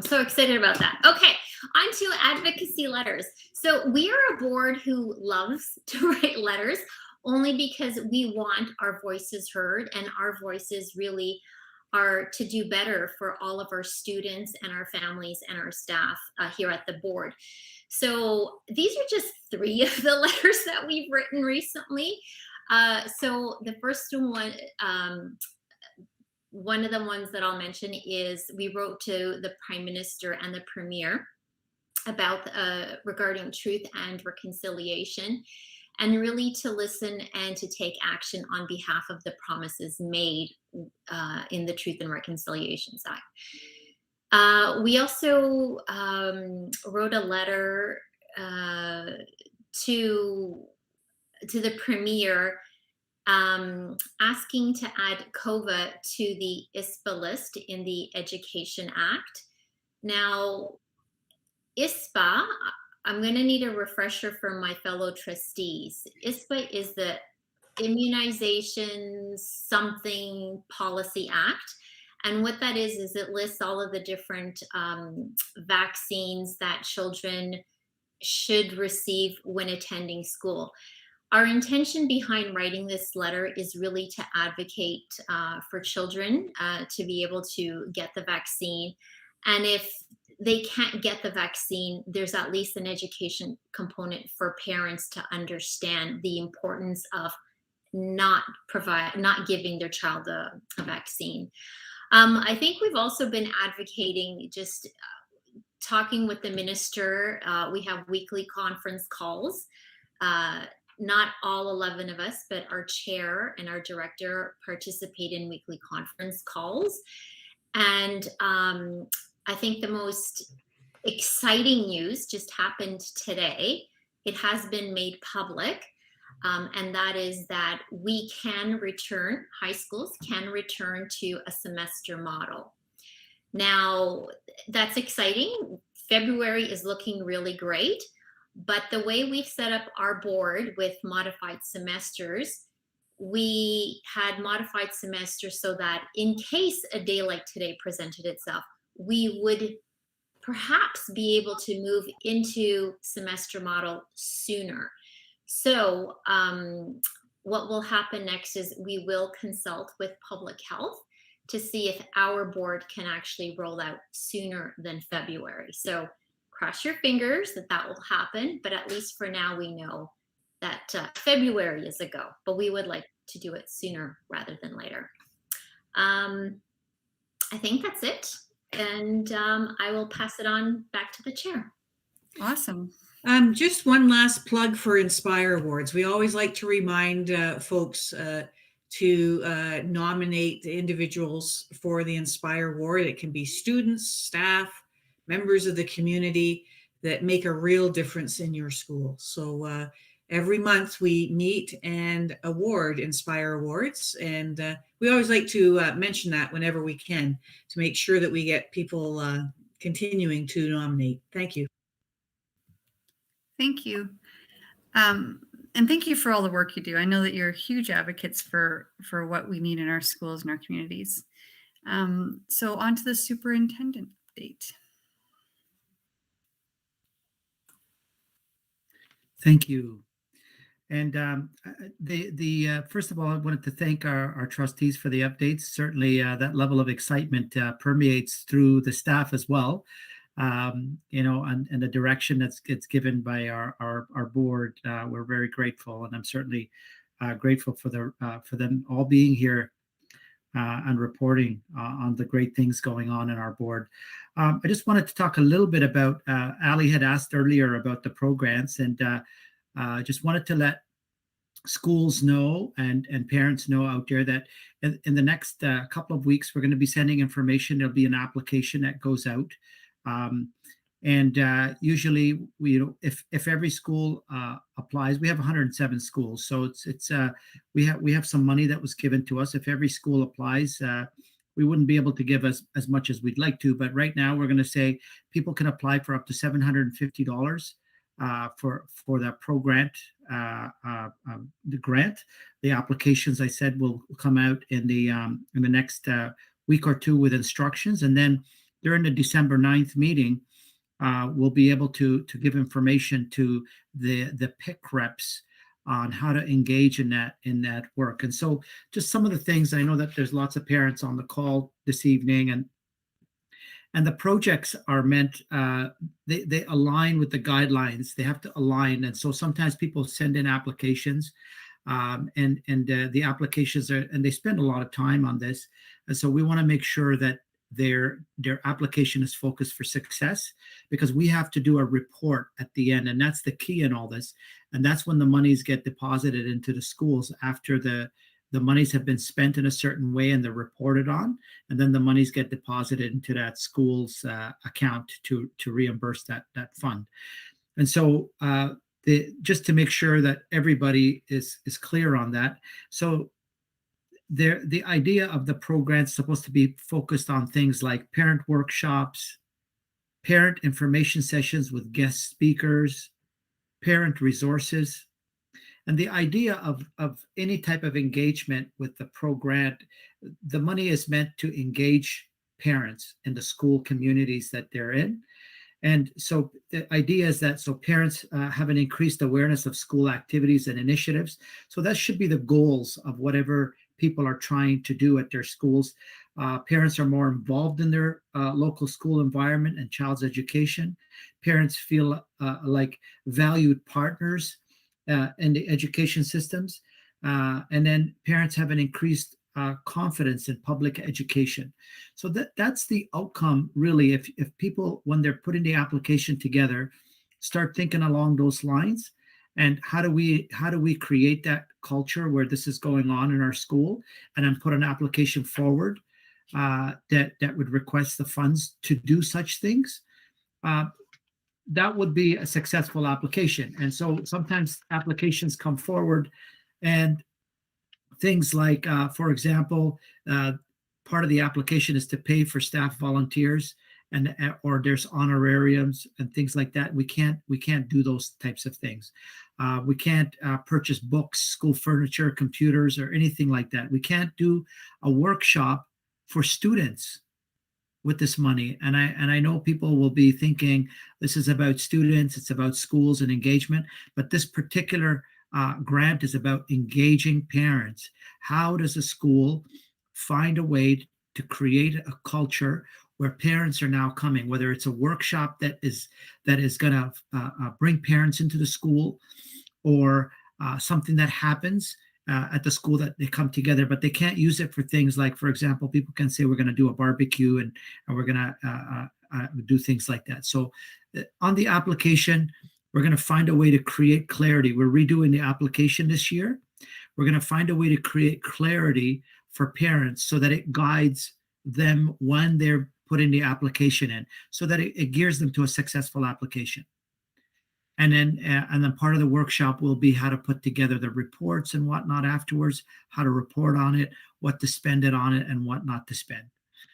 so excited about that. Okay, on to advocacy letters. So we are a board who loves to write letters, only because we want our voices heard, and our voices really are to do better for all of our students and our families and our staff here at the board. So these are just 3 of the letters that we've written recently. So the first one of the ones that I'll mention is we wrote to the Prime Minister and the Premier about regarding truth and reconciliation, and really to listen and to take action on behalf of the promises made in the Truth and Reconciliation Act. We also wrote a letter to the Premier asking to add COVA to the ISPA list in the Education Act. Now, ISPA, I'm going to need a refresher from my fellow trustees. ISPA is the Immunization Something Policy Act. And what that is it lists all of the different vaccines that children should receive when attending school. Our intention behind writing this letter is really to advocate for children to be able to get the vaccine. And if they can't get the vaccine, there's at least an education component for parents to understand the importance of not giving their child a vaccine. I think we've also been advocating, just talking with the minister. We have weekly conference calls. Not all 11 of us, but our chair and our director participate in weekly conference calls. And I think the most exciting news just happened today. It has been made public, and that is that we can return, high schools can return to a semester model. Now, that's exciting. February is looking really great. But the way we've set up our board with modified semesters, we had modified semesters so that in case a day like today presented itself, we would perhaps be able to move into semester model sooner. So what will happen next is we will consult with public health to see if our board can actually roll out sooner than February. So cross your fingers that will happen, but at least for now we know that February is a go, but we would like to do it sooner rather than later. I think that's it, and I will pass it on back to the chair. Awesome. Just one last plug for Inspire Awards. We always like to remind folks to nominate the individuals for the Inspire Award. It can be students, staff, members of the community that make a real difference in your school. So every month we meet and award Inspire Awards. And we always like to mention that whenever we can to make sure that we get people continuing to nominate. Thank you. Thank you. And thank you for all the work you do. I know that you're huge advocates for what we need in our schools and our communities. So on to the superintendent update. Thank you. And first of all, I wanted to thank our trustees for the updates. Certainly that level of excitement permeates through the staff as well. And the direction that's gets given by our board, we're very grateful, and I'm certainly grateful for them all being here and reporting on the great things going on in our board. I just wanted to talk a little bit about. Ali had asked earlier about the programs, and just wanted to let schools know and parents know out there that in the next couple of weeks we're going to be sending information. There'll be an application that goes out. Usually if every school applies, we have 107 schools, so we have some money that was given to us. If every school applies, we wouldn't be able to give as much as we'd like to, but right now we're going to say people can apply for up to $750 for that the grant. The applications, I said, will come out in the next week or two with instructions, and then during the December 9th meeting, we'll be able to give information to the PIC reps on how to engage in that work. And so just some of the things, I know that there's lots of parents on the call this evening, and the projects are meant, they align with the guidelines. They have to align. And so sometimes people send in applications and the applications and they spend a lot of time on this. And so we want to make sure that their application is focused for success, because we have to do a report at the end, and that's the key in all this. And that's when the monies get deposited into the schools after the monies have been spent in a certain way and they're reported on, and then the monies get deposited into that school's account to reimburse that fund. And so just to make sure that everybody is clear on that. So the idea of the program is supposed to be focused on things like parent workshops, parent information sessions with guest speakers, parent resources. And the idea of any type of engagement with the program, the money is meant to engage parents in the school communities that they're in. And so the idea is that so parents have an increased awareness of school activities and initiatives. So that should be the goals of whatever people are trying to do at their schools. Parents are more involved in their local school environment and child's education. Parents feel like valued partners in the education systems. And then parents have an increased confidence in public education. So that's the outcome, really. If people, when they're putting the application together, start thinking along those lines, and how do we create that culture where this is going on in our school, and then put an application forward that would request the funds to do such things, that would be a successful application. And so sometimes applications come forward and things like, for example, part of the application is to pay for staff volunteers, or there's honorariums and things like that. We can't do those types of things. We can't purchase books, school furniture, computers, or anything like that. We can't do a workshop for students with this money. And I know people will be thinking this is about students, it's about schools and engagement, but this particular grant is about engaging parents. How does a school find a way to create a culture where parents are now coming, whether it's a workshop that is going to bring parents into the school, or something that happens at the school that they come together, but they can't use it for things like, for example, people can say we're going to do a barbecue and we're going to do things like that. So on the application, We're going to find a way to create clarity. We're redoing the application this year. We're going to find a way to create clarity for parents so that it guides them when they're putting the application in, so that it gears them to a successful application. And then part of the workshop will be how to put together the reports and whatnot afterwards, how to report on it, what to spend it on it, and what not to spend.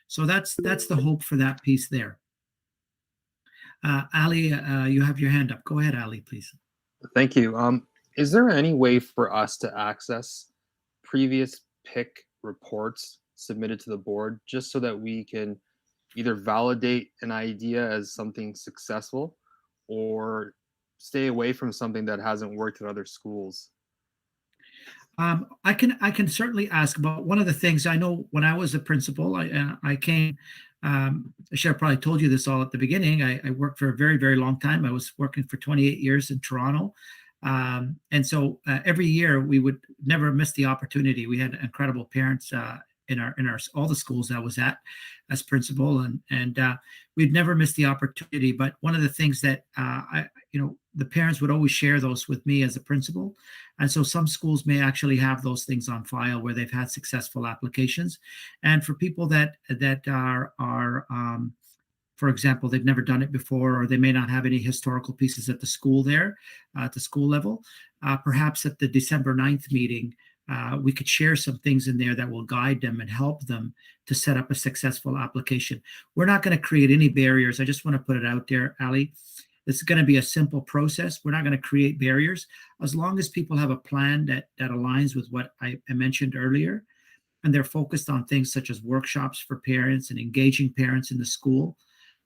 So that's the hope for that piece there. Ali, you have your hand up. Go ahead, Ali, please. Thank you. Is there any way for us to access previous PIC reports submitted to the board, just so that we can either validate an idea as something successful or stay away from something that hasn't worked at other schools? I can certainly ask about one of the things. I know when I was a principal, I came. I should have probably told you this all at the beginning. I worked for a very, very long time. I was working for 28 years in Toronto. And so every year we would never miss the opportunity. We had incredible parents in our all the schools I was at as principal, and we'd never miss the opportunity. But one of the things that the parents would always share those with me as a principal, and so some schools may actually have those things on file where they've had successful applications. And for people that are for example, they've never done it before, or they may not have any historical pieces at the school there, at the school level, perhaps at the December 9th meeting, we could share some things in there that will guide them and help them to set up a successful application. We're not going to create any barriers. I just want to put it out there, Ali. This is going to be a simple process. We're not going to create barriers. As long as people have a plan that aligns with what I mentioned earlier, and they're focused on things such as workshops for parents and engaging parents in the school,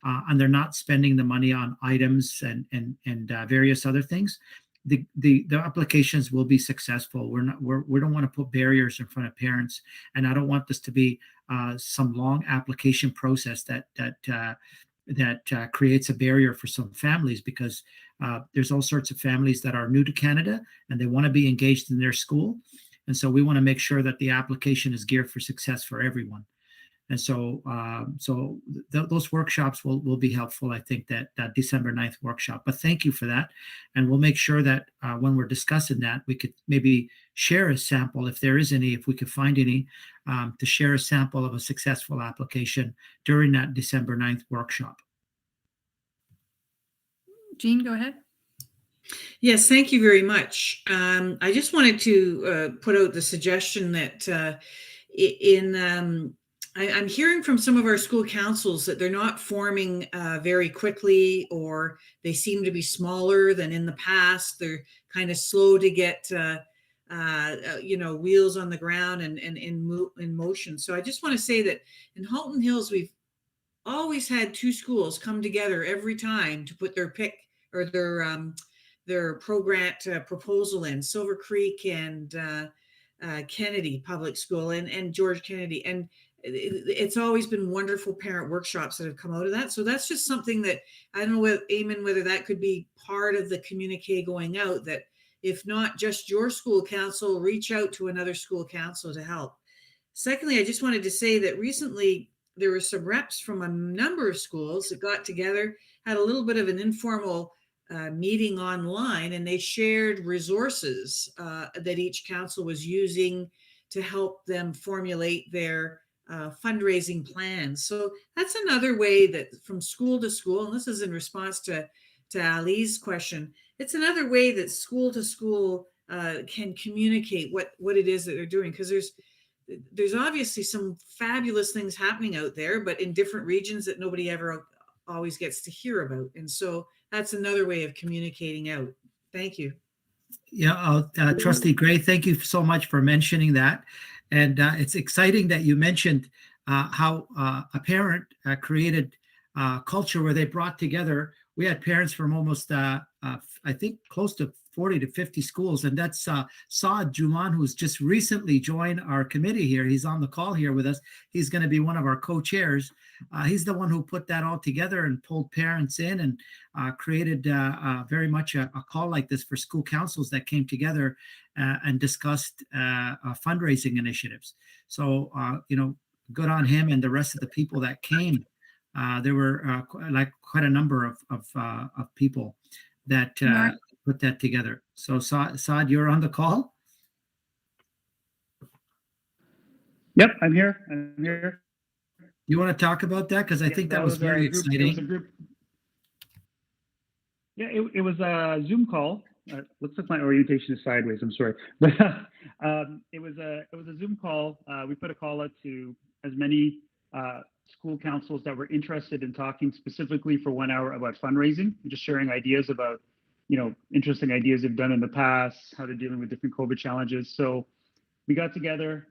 and they're not spending the money on items and various other things, the applications will be successful. We don't want to put barriers in front of parents, and I don't want this to be some long application process that creates a barrier for some families, because there's all sorts of families that are new to Canada and they want to be engaged in their school, and so we want to make sure that the application is geared for success for everyone. And so, those workshops will be helpful. I think that December 9th workshop. But thank you for that, and we'll make sure that when we're discussing that, we could maybe share a sample, if there is any, if we could find any, to share a sample of a successful application during that December 9th workshop. Jean, go ahead. Yes, thank you very much. I just wanted to put out the suggestion that I'm hearing from some of our school councils that they're not forming very quickly, or they seem to be smaller than in the past. They're kind of slow to get, wheels on the ground and in motion. So I just want to say that in Halton Hills, we've always had two schools come together every time to put their pick or their program proposal in, Silver Creek and Kennedy Public School and George Kennedy. And it's always been wonderful parent workshops that have come out of that. So that's just something that I don't know, whether that could be part of the communique going out, that if not just your school council, reach out to another school council to help. Secondly, I just wanted to say that recently there were some reps from a number of schools that got together, had a little bit of an informal meeting online, and they shared resources that each council was using to help them formulate their fundraising plans. So that's another way that from school to school, and this is in response to Ali's question, it's another way that school to school can communicate what it is that they're doing, because there's obviously some fabulous things happening out there, but in different regions that nobody ever always gets to hear about. And so that's another way of communicating out. Thank you. Yeah, Trustee Gray, thank you so much for mentioning that. And it's exciting that you mentioned how a parent created a culture where they brought together. We had parents from almost, I think, close to 40 to 50 schools. And that's Saad Juman, who's just recently joined our committee here. He's on the call here with us. He's going to be one of our co-chairs. He's the one who put that all together and pulled parents in and created very much a call like this for school councils that came together and discussed fundraising initiatives. So, good on him and the rest of the people that came. There were quite a number of people that Mark? put that together. So Saad, you're on the call. Yep, I'm here. You want to talk about that? Because I think that was very exciting. It was a group. Yeah, it was a Zoom call. Looks like my orientation is sideways. I'm sorry, but it was a Zoom call. We put a call out to as many school councils that were interested in talking specifically for 1 hour about fundraising, just sharing ideas about, interesting ideas they've done in the past, how they're dealing with different COVID challenges. So we got together.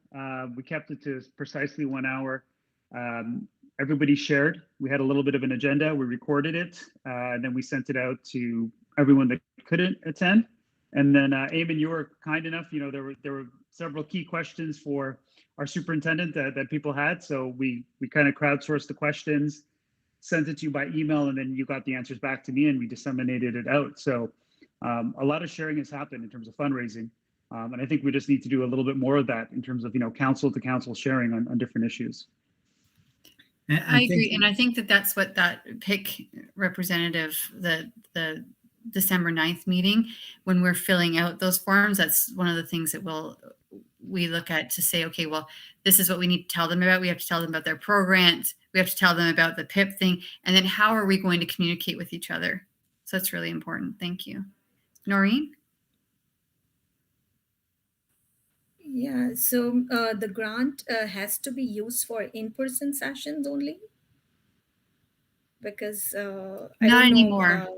We kept it to precisely 1 hour. Everybody shared. We had a little bit of an agenda. We recorded it, and then we sent it out to everyone that couldn't attend. And then, Eamon, you were kind enough. There were several key questions for our superintendent that people had. So we kind of crowdsourced the questions, sent it to you by email, and then you got the answers back to me, and we disseminated it out. So a lot of sharing has happened in terms of fundraising. And I think we just need to do a little bit more of that in terms of, council to council sharing on different issues. I agree. And I think that's what that PIC representative, the December 9th meeting, when we're filling out those forms, that's one of the things that we look at to say, okay, well, this is what we need to tell them about. We have to tell them about their programs. We have to tell them about the PIP thing. And then how are we going to communicate with each other? So that's really important. Thank you. Noreen? Yeah, so the grant has to be used for in-person sessions only? Because I Not don't anymore.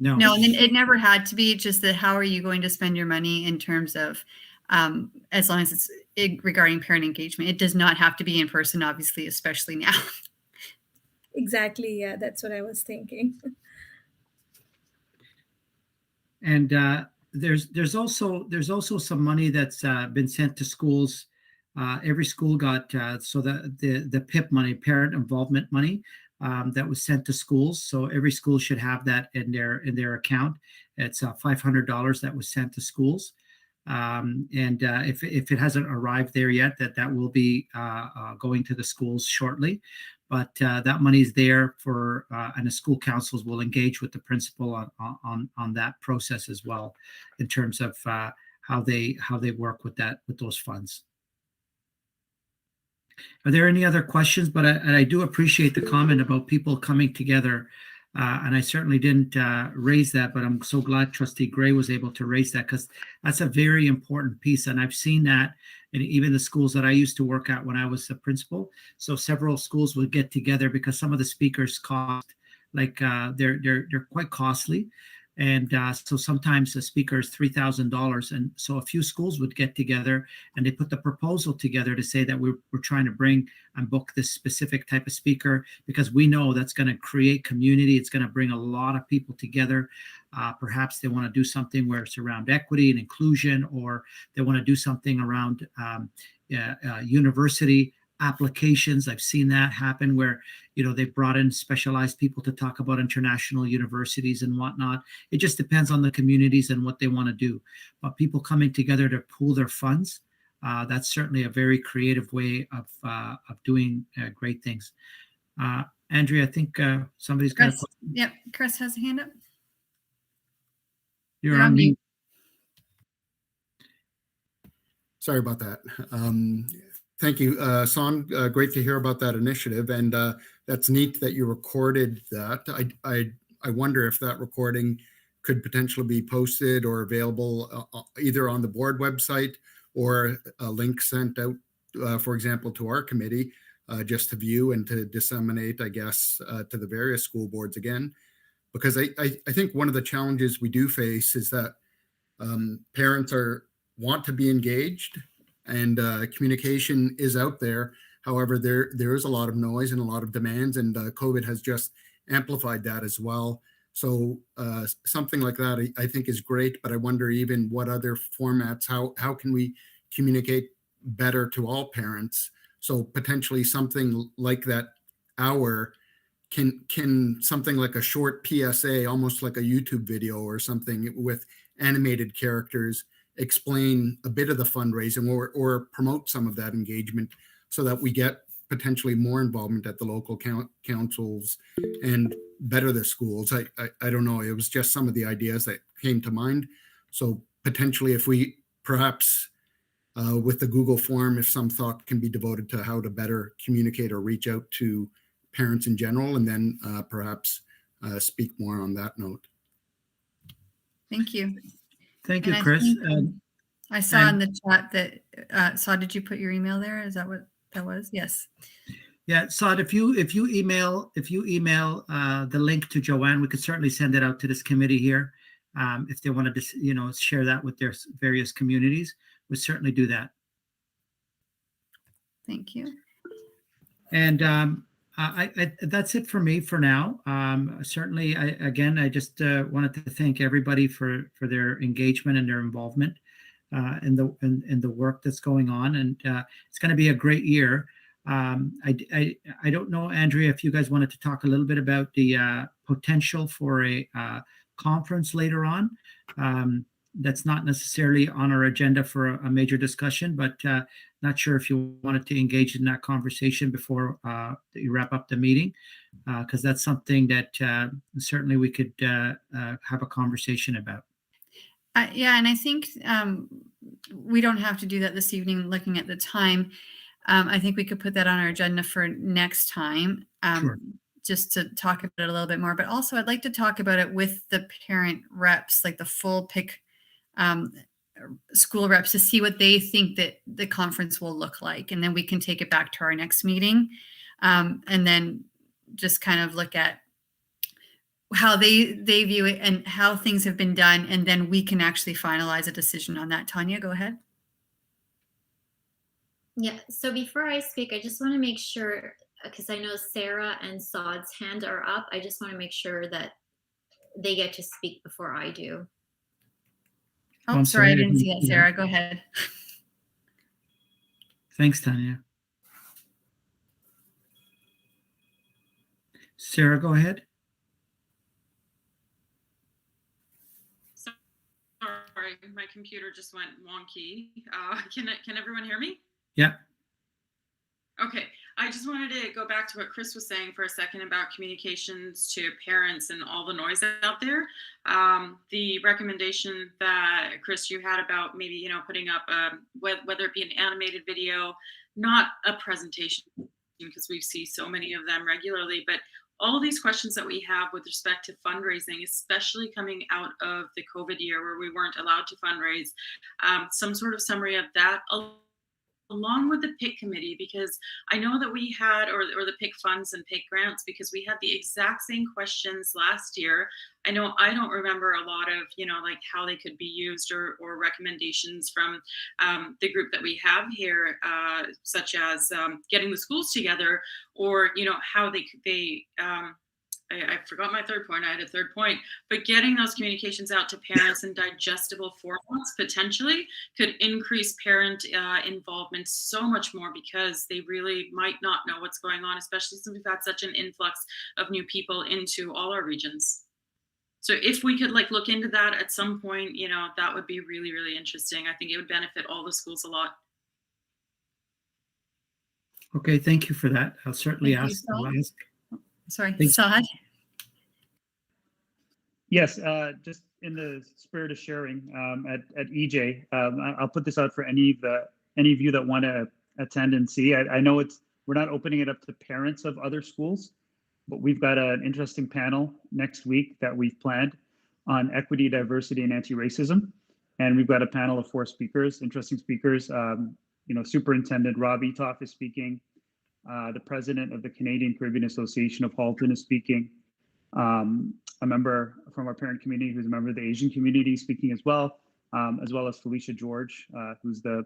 know. No, and it never had to be. It's just that how are you going to spend your money in terms of, as long as it's regarding parent engagement. It does not have to be in person, obviously, especially now. Exactly. Yeah, that's what I was thinking. And there's also some money that's been sent to schools. Every school got so the PIP money, parent involvement money, that was sent to schools. So every school should have that in their account. It's $500 that was sent to schools. And if it hasn't arrived there yet, that will be going to the schools shortly. But that money is there for, and the school councils will engage with the principal on that process as well, in terms of how they work with those funds. Are there any other questions? But I do appreciate the comment about people coming together, and I certainly didn't raise that, but I'm so glad Trustee Gray was able to raise that, because that's a very important piece, and I've seen that in even the schools that I used to work at when I was a principal. So several schools would get together because some of the speakers cost, like they're quite costly. And so sometimes the speaker is $3,000. And so a few schools would get together and they put the proposal together to say that we're trying to bring and book this specific type of speaker, because we know that's going to create community. It's going to bring a lot of people together. Perhaps they want to do something where it's around equity and inclusion, or they want to do something around university applications. I've seen that happen where, they brought in specialized people to talk about international universities and whatnot. It just depends on the communities and what they want to do. But people coming together to pool their funds, that's certainly a very creative way of doing great things. Andrea, I think somebody's got a question. Yep, Chris has a hand up. You're on mute. Sorry about that. Thank you, Son. Great to hear about that initiative, and that's neat that you recorded that. I wonder if that recording could potentially be posted or available either on the board website or a link sent out, for example, to our committee, just to view and to disseminate, I guess, to the various school boards again. Because I think one of the challenges we do face is that parents want to be engaged, and communication is out there. However, there is a lot of noise and a lot of demands, and COVID has just amplified that as well. So something like that I think is great, but I wonder even what other formats, how can we communicate better to all parents? So potentially something like that hour, can something like a short PSA, almost like a YouTube video or something with animated characters, explain a bit of the fundraising or promote some of that engagement, so that we get potentially more involvement at the local councils and better the schools. I don't know. It was just some of the ideas that came to mind. So potentially if we perhaps with the Google form, if some thought can be devoted to how to better communicate or reach out to parents in general, and then perhaps speak more on that note. Thank you. Thank you, And Chris. I saw in the chat that, did you put your email there? Is that what that was? Yes. Yeah, Saad, if you email the link to Joanne, we could certainly send it out to this committee here. If they wanted to, share that with their various communities, we'd certainly do that. Thank you. And that's it for me for now. Certainly, I just wanted to thank everybody for their engagement and their involvement in the work that's going on. And it's going to be a great year. I don't know, Andrea, if you guys wanted to talk a little bit about the potential for a conference later on. That's not necessarily on our agenda for a major discussion, but not sure if you wanted to engage in that conversation before you wrap up the meeting, because that's something that certainly we could have a conversation about. Yeah, and I think we don't have to do that this evening looking at the time. I think we could put that on our agenda for next time, Sure. just to talk about it a little bit more. But also I'd like to talk about it with the parent reps, like the full PIC school reps, to see what they think that the conference will look like. And then we can take it back to our next meeting, and then just kind of look at how they view it and how things have been done. And then we can actually finalize a decision on that. Tanya, go ahead. Yeah, so before I speak, I just want to make sure, because I know Sarah and Saad's hand are up, I just want to make sure that they get to speak before I do. Oh, sorry, I didn't see that, Sarah. Go ahead. Thanks, Tanya. Sarah, go ahead. Sorry, my computer just went wonky. Can everyone hear me? Yeah. Okay, I just wanted to go back to what Chris was saying for a second about communications to parents and all the noise out there. The recommendation that, Chris, you had about maybe, putting up, whether it be an animated video, not a presentation, because we see so many of them regularly, but all these questions that we have with respect to fundraising, especially coming out of the COVID year where we weren't allowed to fundraise, some sort of summary of that, along with the PIC committee, because I know that we had, or the PIC funds and PIC grants, because we had the exact same questions last year. I know I don't remember a lot of, like how they could be used or recommendations from the group that we have here, such as getting the schools together, or, how I forgot my third point. I had a third point, but getting those communications out to parents in digestible formats potentially could increase parent involvement so much more, because they really might not know what's going on, especially since we've had such an influx of new people into all our regions. So if we could look into that at some point, that would be really, really interesting. I think it would benefit all the schools a lot. Okay, thank you for that. I'll certainly ask. Sorry, Saad. Yes, just in the spirit of sharing, at EJ, I'll put this out for any of you that want to attend and see. I know we're not opening it up to parents of other schools, but we've got an interesting panel next week that we've planned on equity, diversity, and anti-racism. And we've got a panel of 4 speakers, interesting speakers. Superintendent Rob Etoff is speaking. The president of the Canadian Caribbean Association of Halton is speaking. A member from our parent community who's a member of the Asian community speaking as well as Felicia George, who's the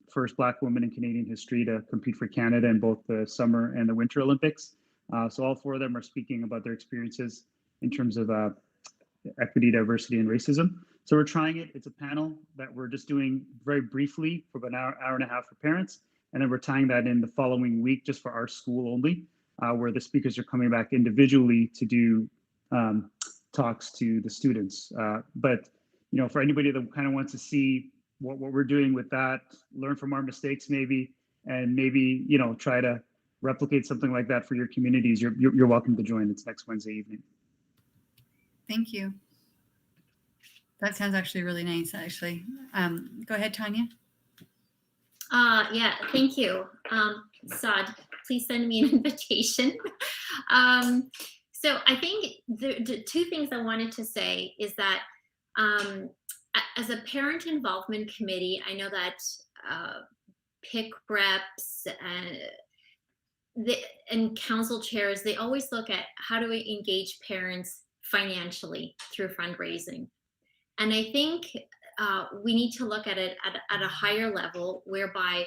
first Black woman in Canadian history to compete for Canada in both the Summer and the Winter Olympics. So all 4 of them are speaking about their experiences in terms of equity, diversity, and racism. So we're trying it. It's a panel that we're just doing very briefly for about an hour and a half for parents. And then we're tying that in the following week just for our school only, where the speakers are coming back individually to do talks to the students. But for anybody that kind of wants to see what we're doing with that, learn from our mistakes maybe, and maybe try to replicate something like that for your communities, you're welcome to join. It's next Wednesday evening. Thank you. That sounds actually really nice, actually. Go ahead, Tanya. Yeah, thank you. Saad, please send me an invitation. So I think the two things I wanted to say is that as a parent involvement committee, I know that PIC reps and council chairs, they always look at how do we engage parents financially through fundraising. And I think we need to look at it at a higher level, whereby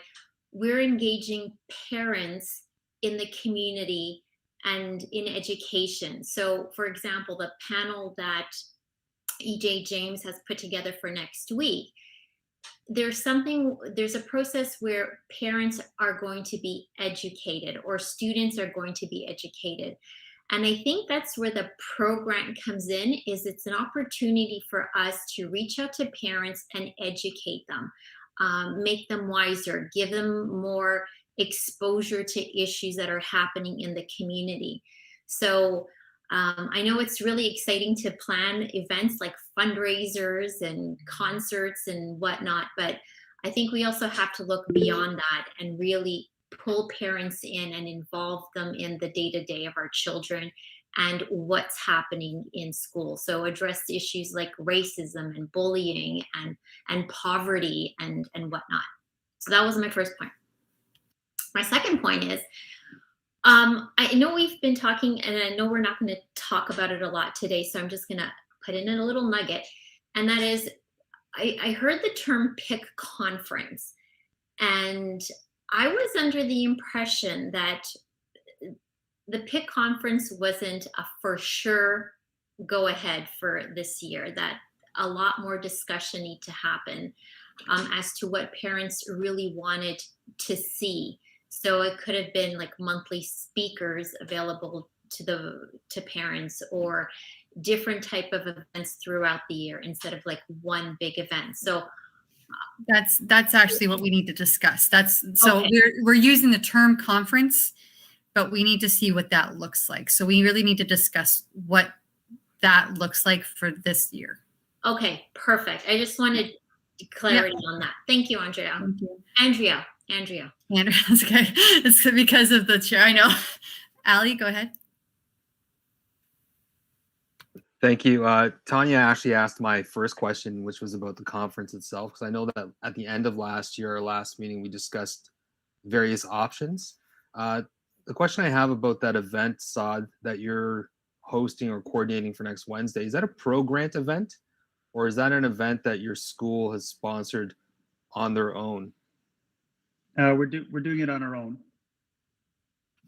we're engaging parents in the community and in education. So, for example, the panel that EJ James has put together for next week, there's a process where parents are going to be educated or students are going to be educated. And I think that's where the program comes in, is it's an opportunity for us to reach out to parents and educate them, make them wiser, give them more exposure to issues that are happening in the community. So I know it's really exciting to plan events like fundraisers and concerts and whatnot, but I think we also have to look beyond that and really pull parents in and involve them in the day-to-day of our children and what's happening in school. So address issues like racism and bullying and poverty and whatnot. So that was my first point. My second point is, I know we've been talking, and I know we're not going to talk about it a lot today, so I'm just going to put in a little nugget. And that is, I heard the term PIC conference, and I was under the impression that the PIC conference wasn't a for sure go ahead for this year, that a lot more discussion need to happen as to what parents really wanted to see. So it could have been like monthly speakers available to parents, or different type of events throughout the year instead of like one big event. So that's actually what we need to discuss. So Okay. we're using the term conference, but we need to see what that looks like. So we really need to discuss what that looks like for this year. Okay, perfect. I just wanted clarity on that. Thank you, Andrea. Thank you. Andrea. Andrea, that's okay. It's because of the chair. I know. Ali, go ahead. Thank you. Tanya actually asked my first question, which was about the conference itself, because I know that at the end of last year, our last meeting, we discussed various options. The question I have about that event, Saad, that you're hosting or coordinating for next Wednesday, is that a pro-grant event, or is that an event that your school has sponsored on their own? We're doing it on our own.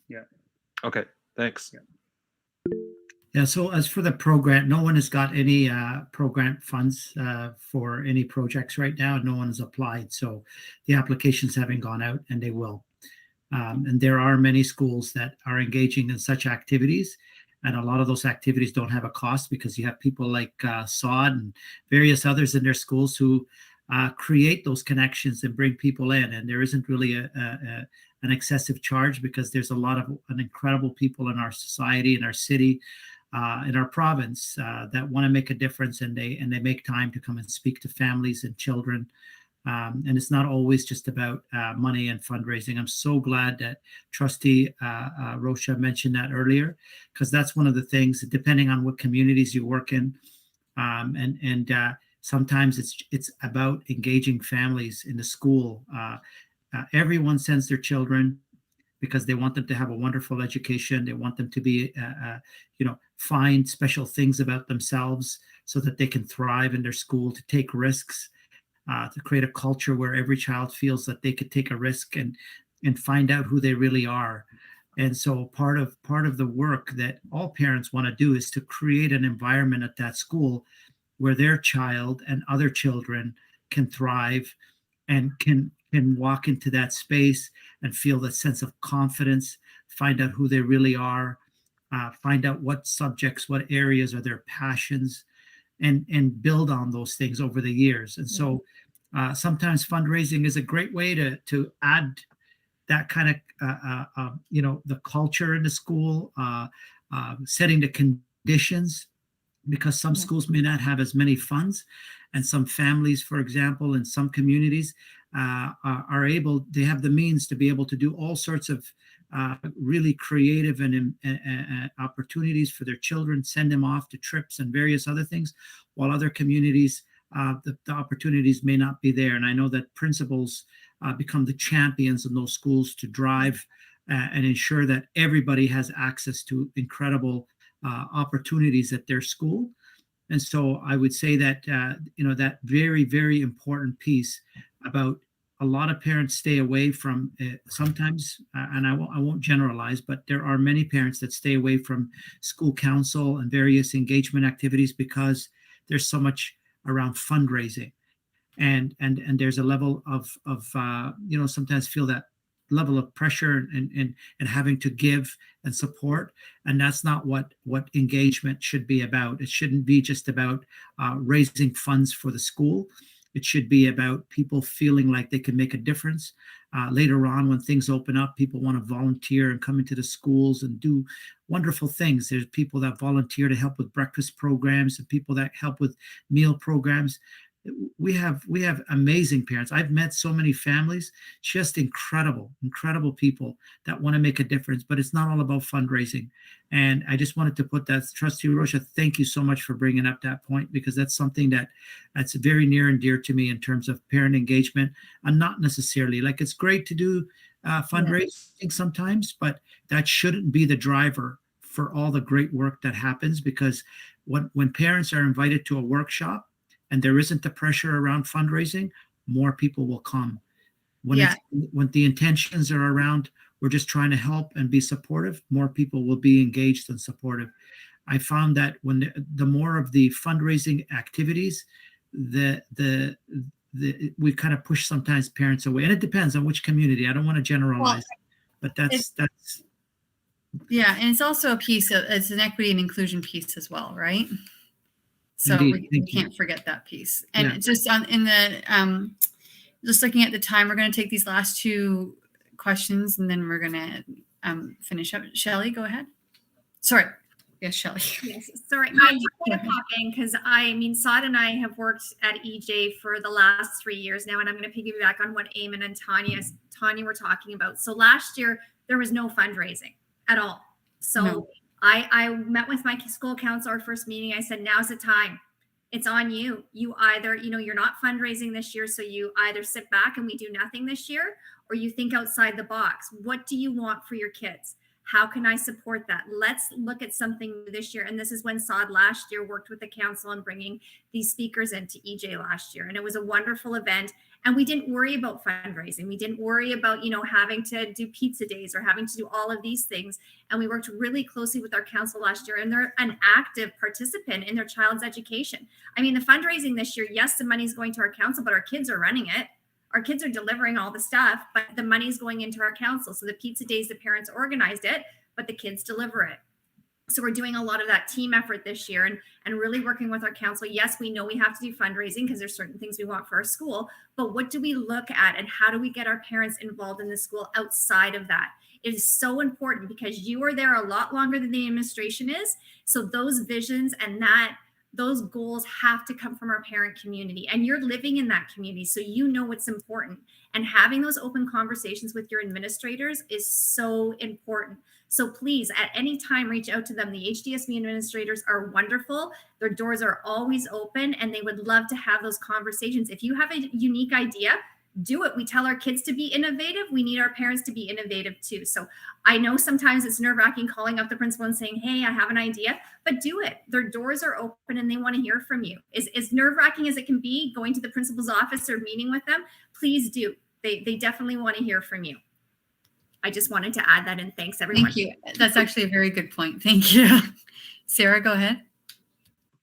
Yeah. Okay, thanks. Yeah, so as for the pro-grant, no one has got any pro-grant funds for any projects right now. No one has applied. So the applications haven't gone out, and they will. And there are many schools that are engaging in such activities. And a lot of those activities don't have a cost, because you have people like Saad and various others in their schools who create those connections and bring people in. And there isn't really an excessive charge, because there's a lot of incredible people in our society, in our city, in our province that want to make a difference, and they make time to come and speak to families and children. And it's not always just about money and fundraising. I'm so glad that Trustee Rosha mentioned that earlier, because that's one of the things, depending on what communities you work in, and sometimes it's about engaging families in the school. Everyone sends their children because they want them to have a wonderful education. They want them to be, find special things about themselves so that they can thrive in their school, to take risks, to create a culture where every child feels that they could take a risk and find out who they really are. And so part of the work that all parents want to do is to create an environment at that school where their child and other children can thrive and can walk into that space and feel that sense of confidence, find out who they really are, find out what subjects, what areas are their passions, and build on those things over the years. And so sometimes fundraising is a great way to add that kind of the culture in the school, setting the conditions, because some schools may not have as many funds, and some families, for example, in some communities they have the means to be able to do all sorts of really creative and opportunities for their children, send them off to trips and various other things, while other communities, the opportunities may not be there. And I know that principals become the champions in those schools to drive and ensure that everybody has access to incredible opportunities at their school. And so I would say that, that very, very important piece about a lot of parents stay away from sometimes, and I won't generalize, but there are many parents that stay away from school council and various engagement activities because there's so much around fundraising. And there's a level of sometimes feel that level of pressure and having to give and support, and that's not what engagement should be about. It shouldn't be just about raising funds for the school. It should be about people feeling like they can make a difference. Later on, when things open up, people want to volunteer and come into the schools and do wonderful things. There's people that volunteer to help with breakfast programs and people that help with meal programs. We have amazing parents. I've met so many families, just incredible people that want to make a difference, but it's not all about fundraising. And I just wanted to put that. Trustee Rocha, thank you so much for bringing up that point, because that's something that's very near and dear to me in terms of parent engagement. And not necessarily like it's great to do fundraising sometimes, but that shouldn't be the driver for all the great work that happens, because when parents are invited to a workshop, and there isn't the pressure around fundraising, more people will come. When the intentions are around, we're just trying to help and be supportive, more people will be engaged and supportive. I found that when the more of the fundraising activities, we kind of push sometimes parents away, and it depends on which community. I don't want to generalize, but that's. Yeah, and it's also it's an equity and inclusion piece as well, right? So Indeed. we can't forget that piece. And just just looking at the time, we're going to take these last two questions and then we're going to finish up. Shelley, go ahead. Sorry. Yes, Shelley. Yes, sorry. I'm kind of talking because Saad and I have worked at EJ for the last 3 years now, and I'm going to piggyback on what Eamon and Tanya were talking about. So last year, there was no fundraising at all. So no. I met with my school council, our first meeting. I said, now's the time. It's on you. You either, you're not fundraising this year, so you either sit back and we do nothing this year, or you think outside the box. What do you want for your kids? How can I support that? Let's look at something this year. And this is when Saad last year worked with the council on bringing these speakers into EJ last year. And it was a wonderful event. And we didn't worry about fundraising. We didn't worry about, having to do pizza days or having to do all of these things. And we worked really closely with our council last year, and they're an active participant in their child's education. The fundraising this year, yes, the money's going to our council, but our kids are running it. Our kids are delivering all the stuff, but the money's going into our council. So the pizza days, the parents organized it, but the kids deliver it. So we're doing a lot of that team effort this year and really working with our council. Yes, we know we have to do fundraising because there's certain things we want for our school, but what do we look at and how do we get our parents involved in the school outside of that? It is so important because you are there a lot longer than the administration is. So those visions and those goals have to come from our parent community, and you're living in that community. So what's important, and having those open conversations with your administrators is so important. So please, at any time, reach out to them. The HDSB administrators are wonderful. Their doors are always open, and they would love to have those conversations. If you have a unique idea, do it. We tell our kids to be innovative. We need our parents to be innovative too. So I know sometimes it's nerve-wracking calling up the principal and saying, hey, I have an idea, but do it. Their doors are open and they want to hear from you. As nerve-wracking as it can be going to the principal's office or meeting with them, please do. They definitely want to hear from you. I just wanted to add that, and thanks everyone. Thank you. That's actually a very good point. Thank you. Sarah, go ahead.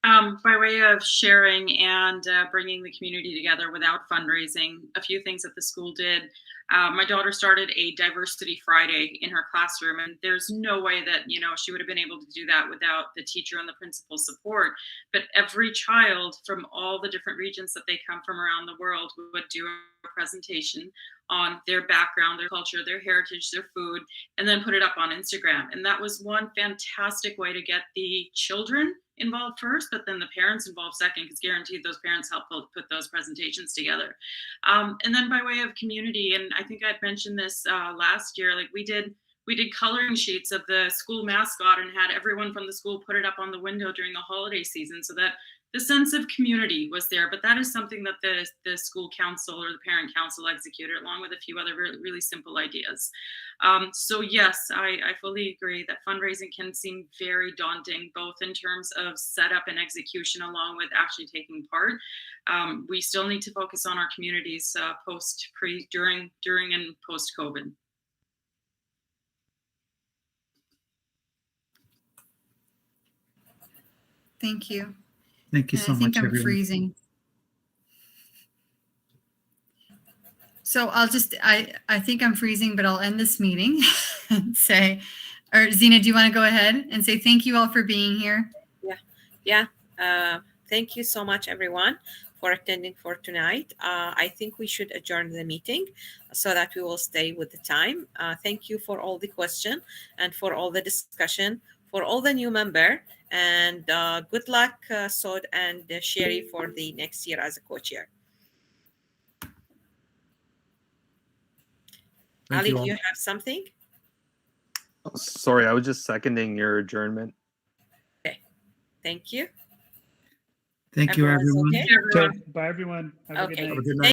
By way of sharing and bringing the community together without fundraising, a few things that the school did. My daughter started a Diversity Friday in her classroom, and there's no way that, she would have been able to do that without the teacher and the principal's support. But every child from all the different regions that they come from around the world would do a presentation on their background, their culture, their heritage, their food, and then put it up on Instagram. And that was one fantastic way to get the children involved first, but then the parents involved second, because guaranteed those parents help put those presentations together. And then by way of community, and I think I'd mentioned this last year, like we did coloring sheets of the school mascot and had everyone from the school put it up on the window during the holiday season, so that the sense of community was there. But that is something that the school council or the parent council executed, along with a few other really, really simple ideas. So yes, I fully agree that fundraising can seem very daunting, both in terms of setup and execution, along with actually taking part. We still need to focus on our communities during, and post-COVID. Thank you. Thank you And so I think much, I'm everyone. freezing. So I think I'm freezing, but I'll end this meeting and say, or Zena, do you want to go ahead and say thank you all for being here? Yeah. Thank you so much, everyone, for attending for tonight. I think we should adjourn the meeting so that we will stay with the time. Thank you for all the questions and for all the discussion, for all the new member, and good luck, Sod and Sherry, for the next year as a co-chair. Ali, do you have something? Oh, sorry, I was just seconding your adjournment. Okay, thank you. Thank you, Everyone's everyone. okay? So, bye, everyone. Have a good Okay. night. Have a good night.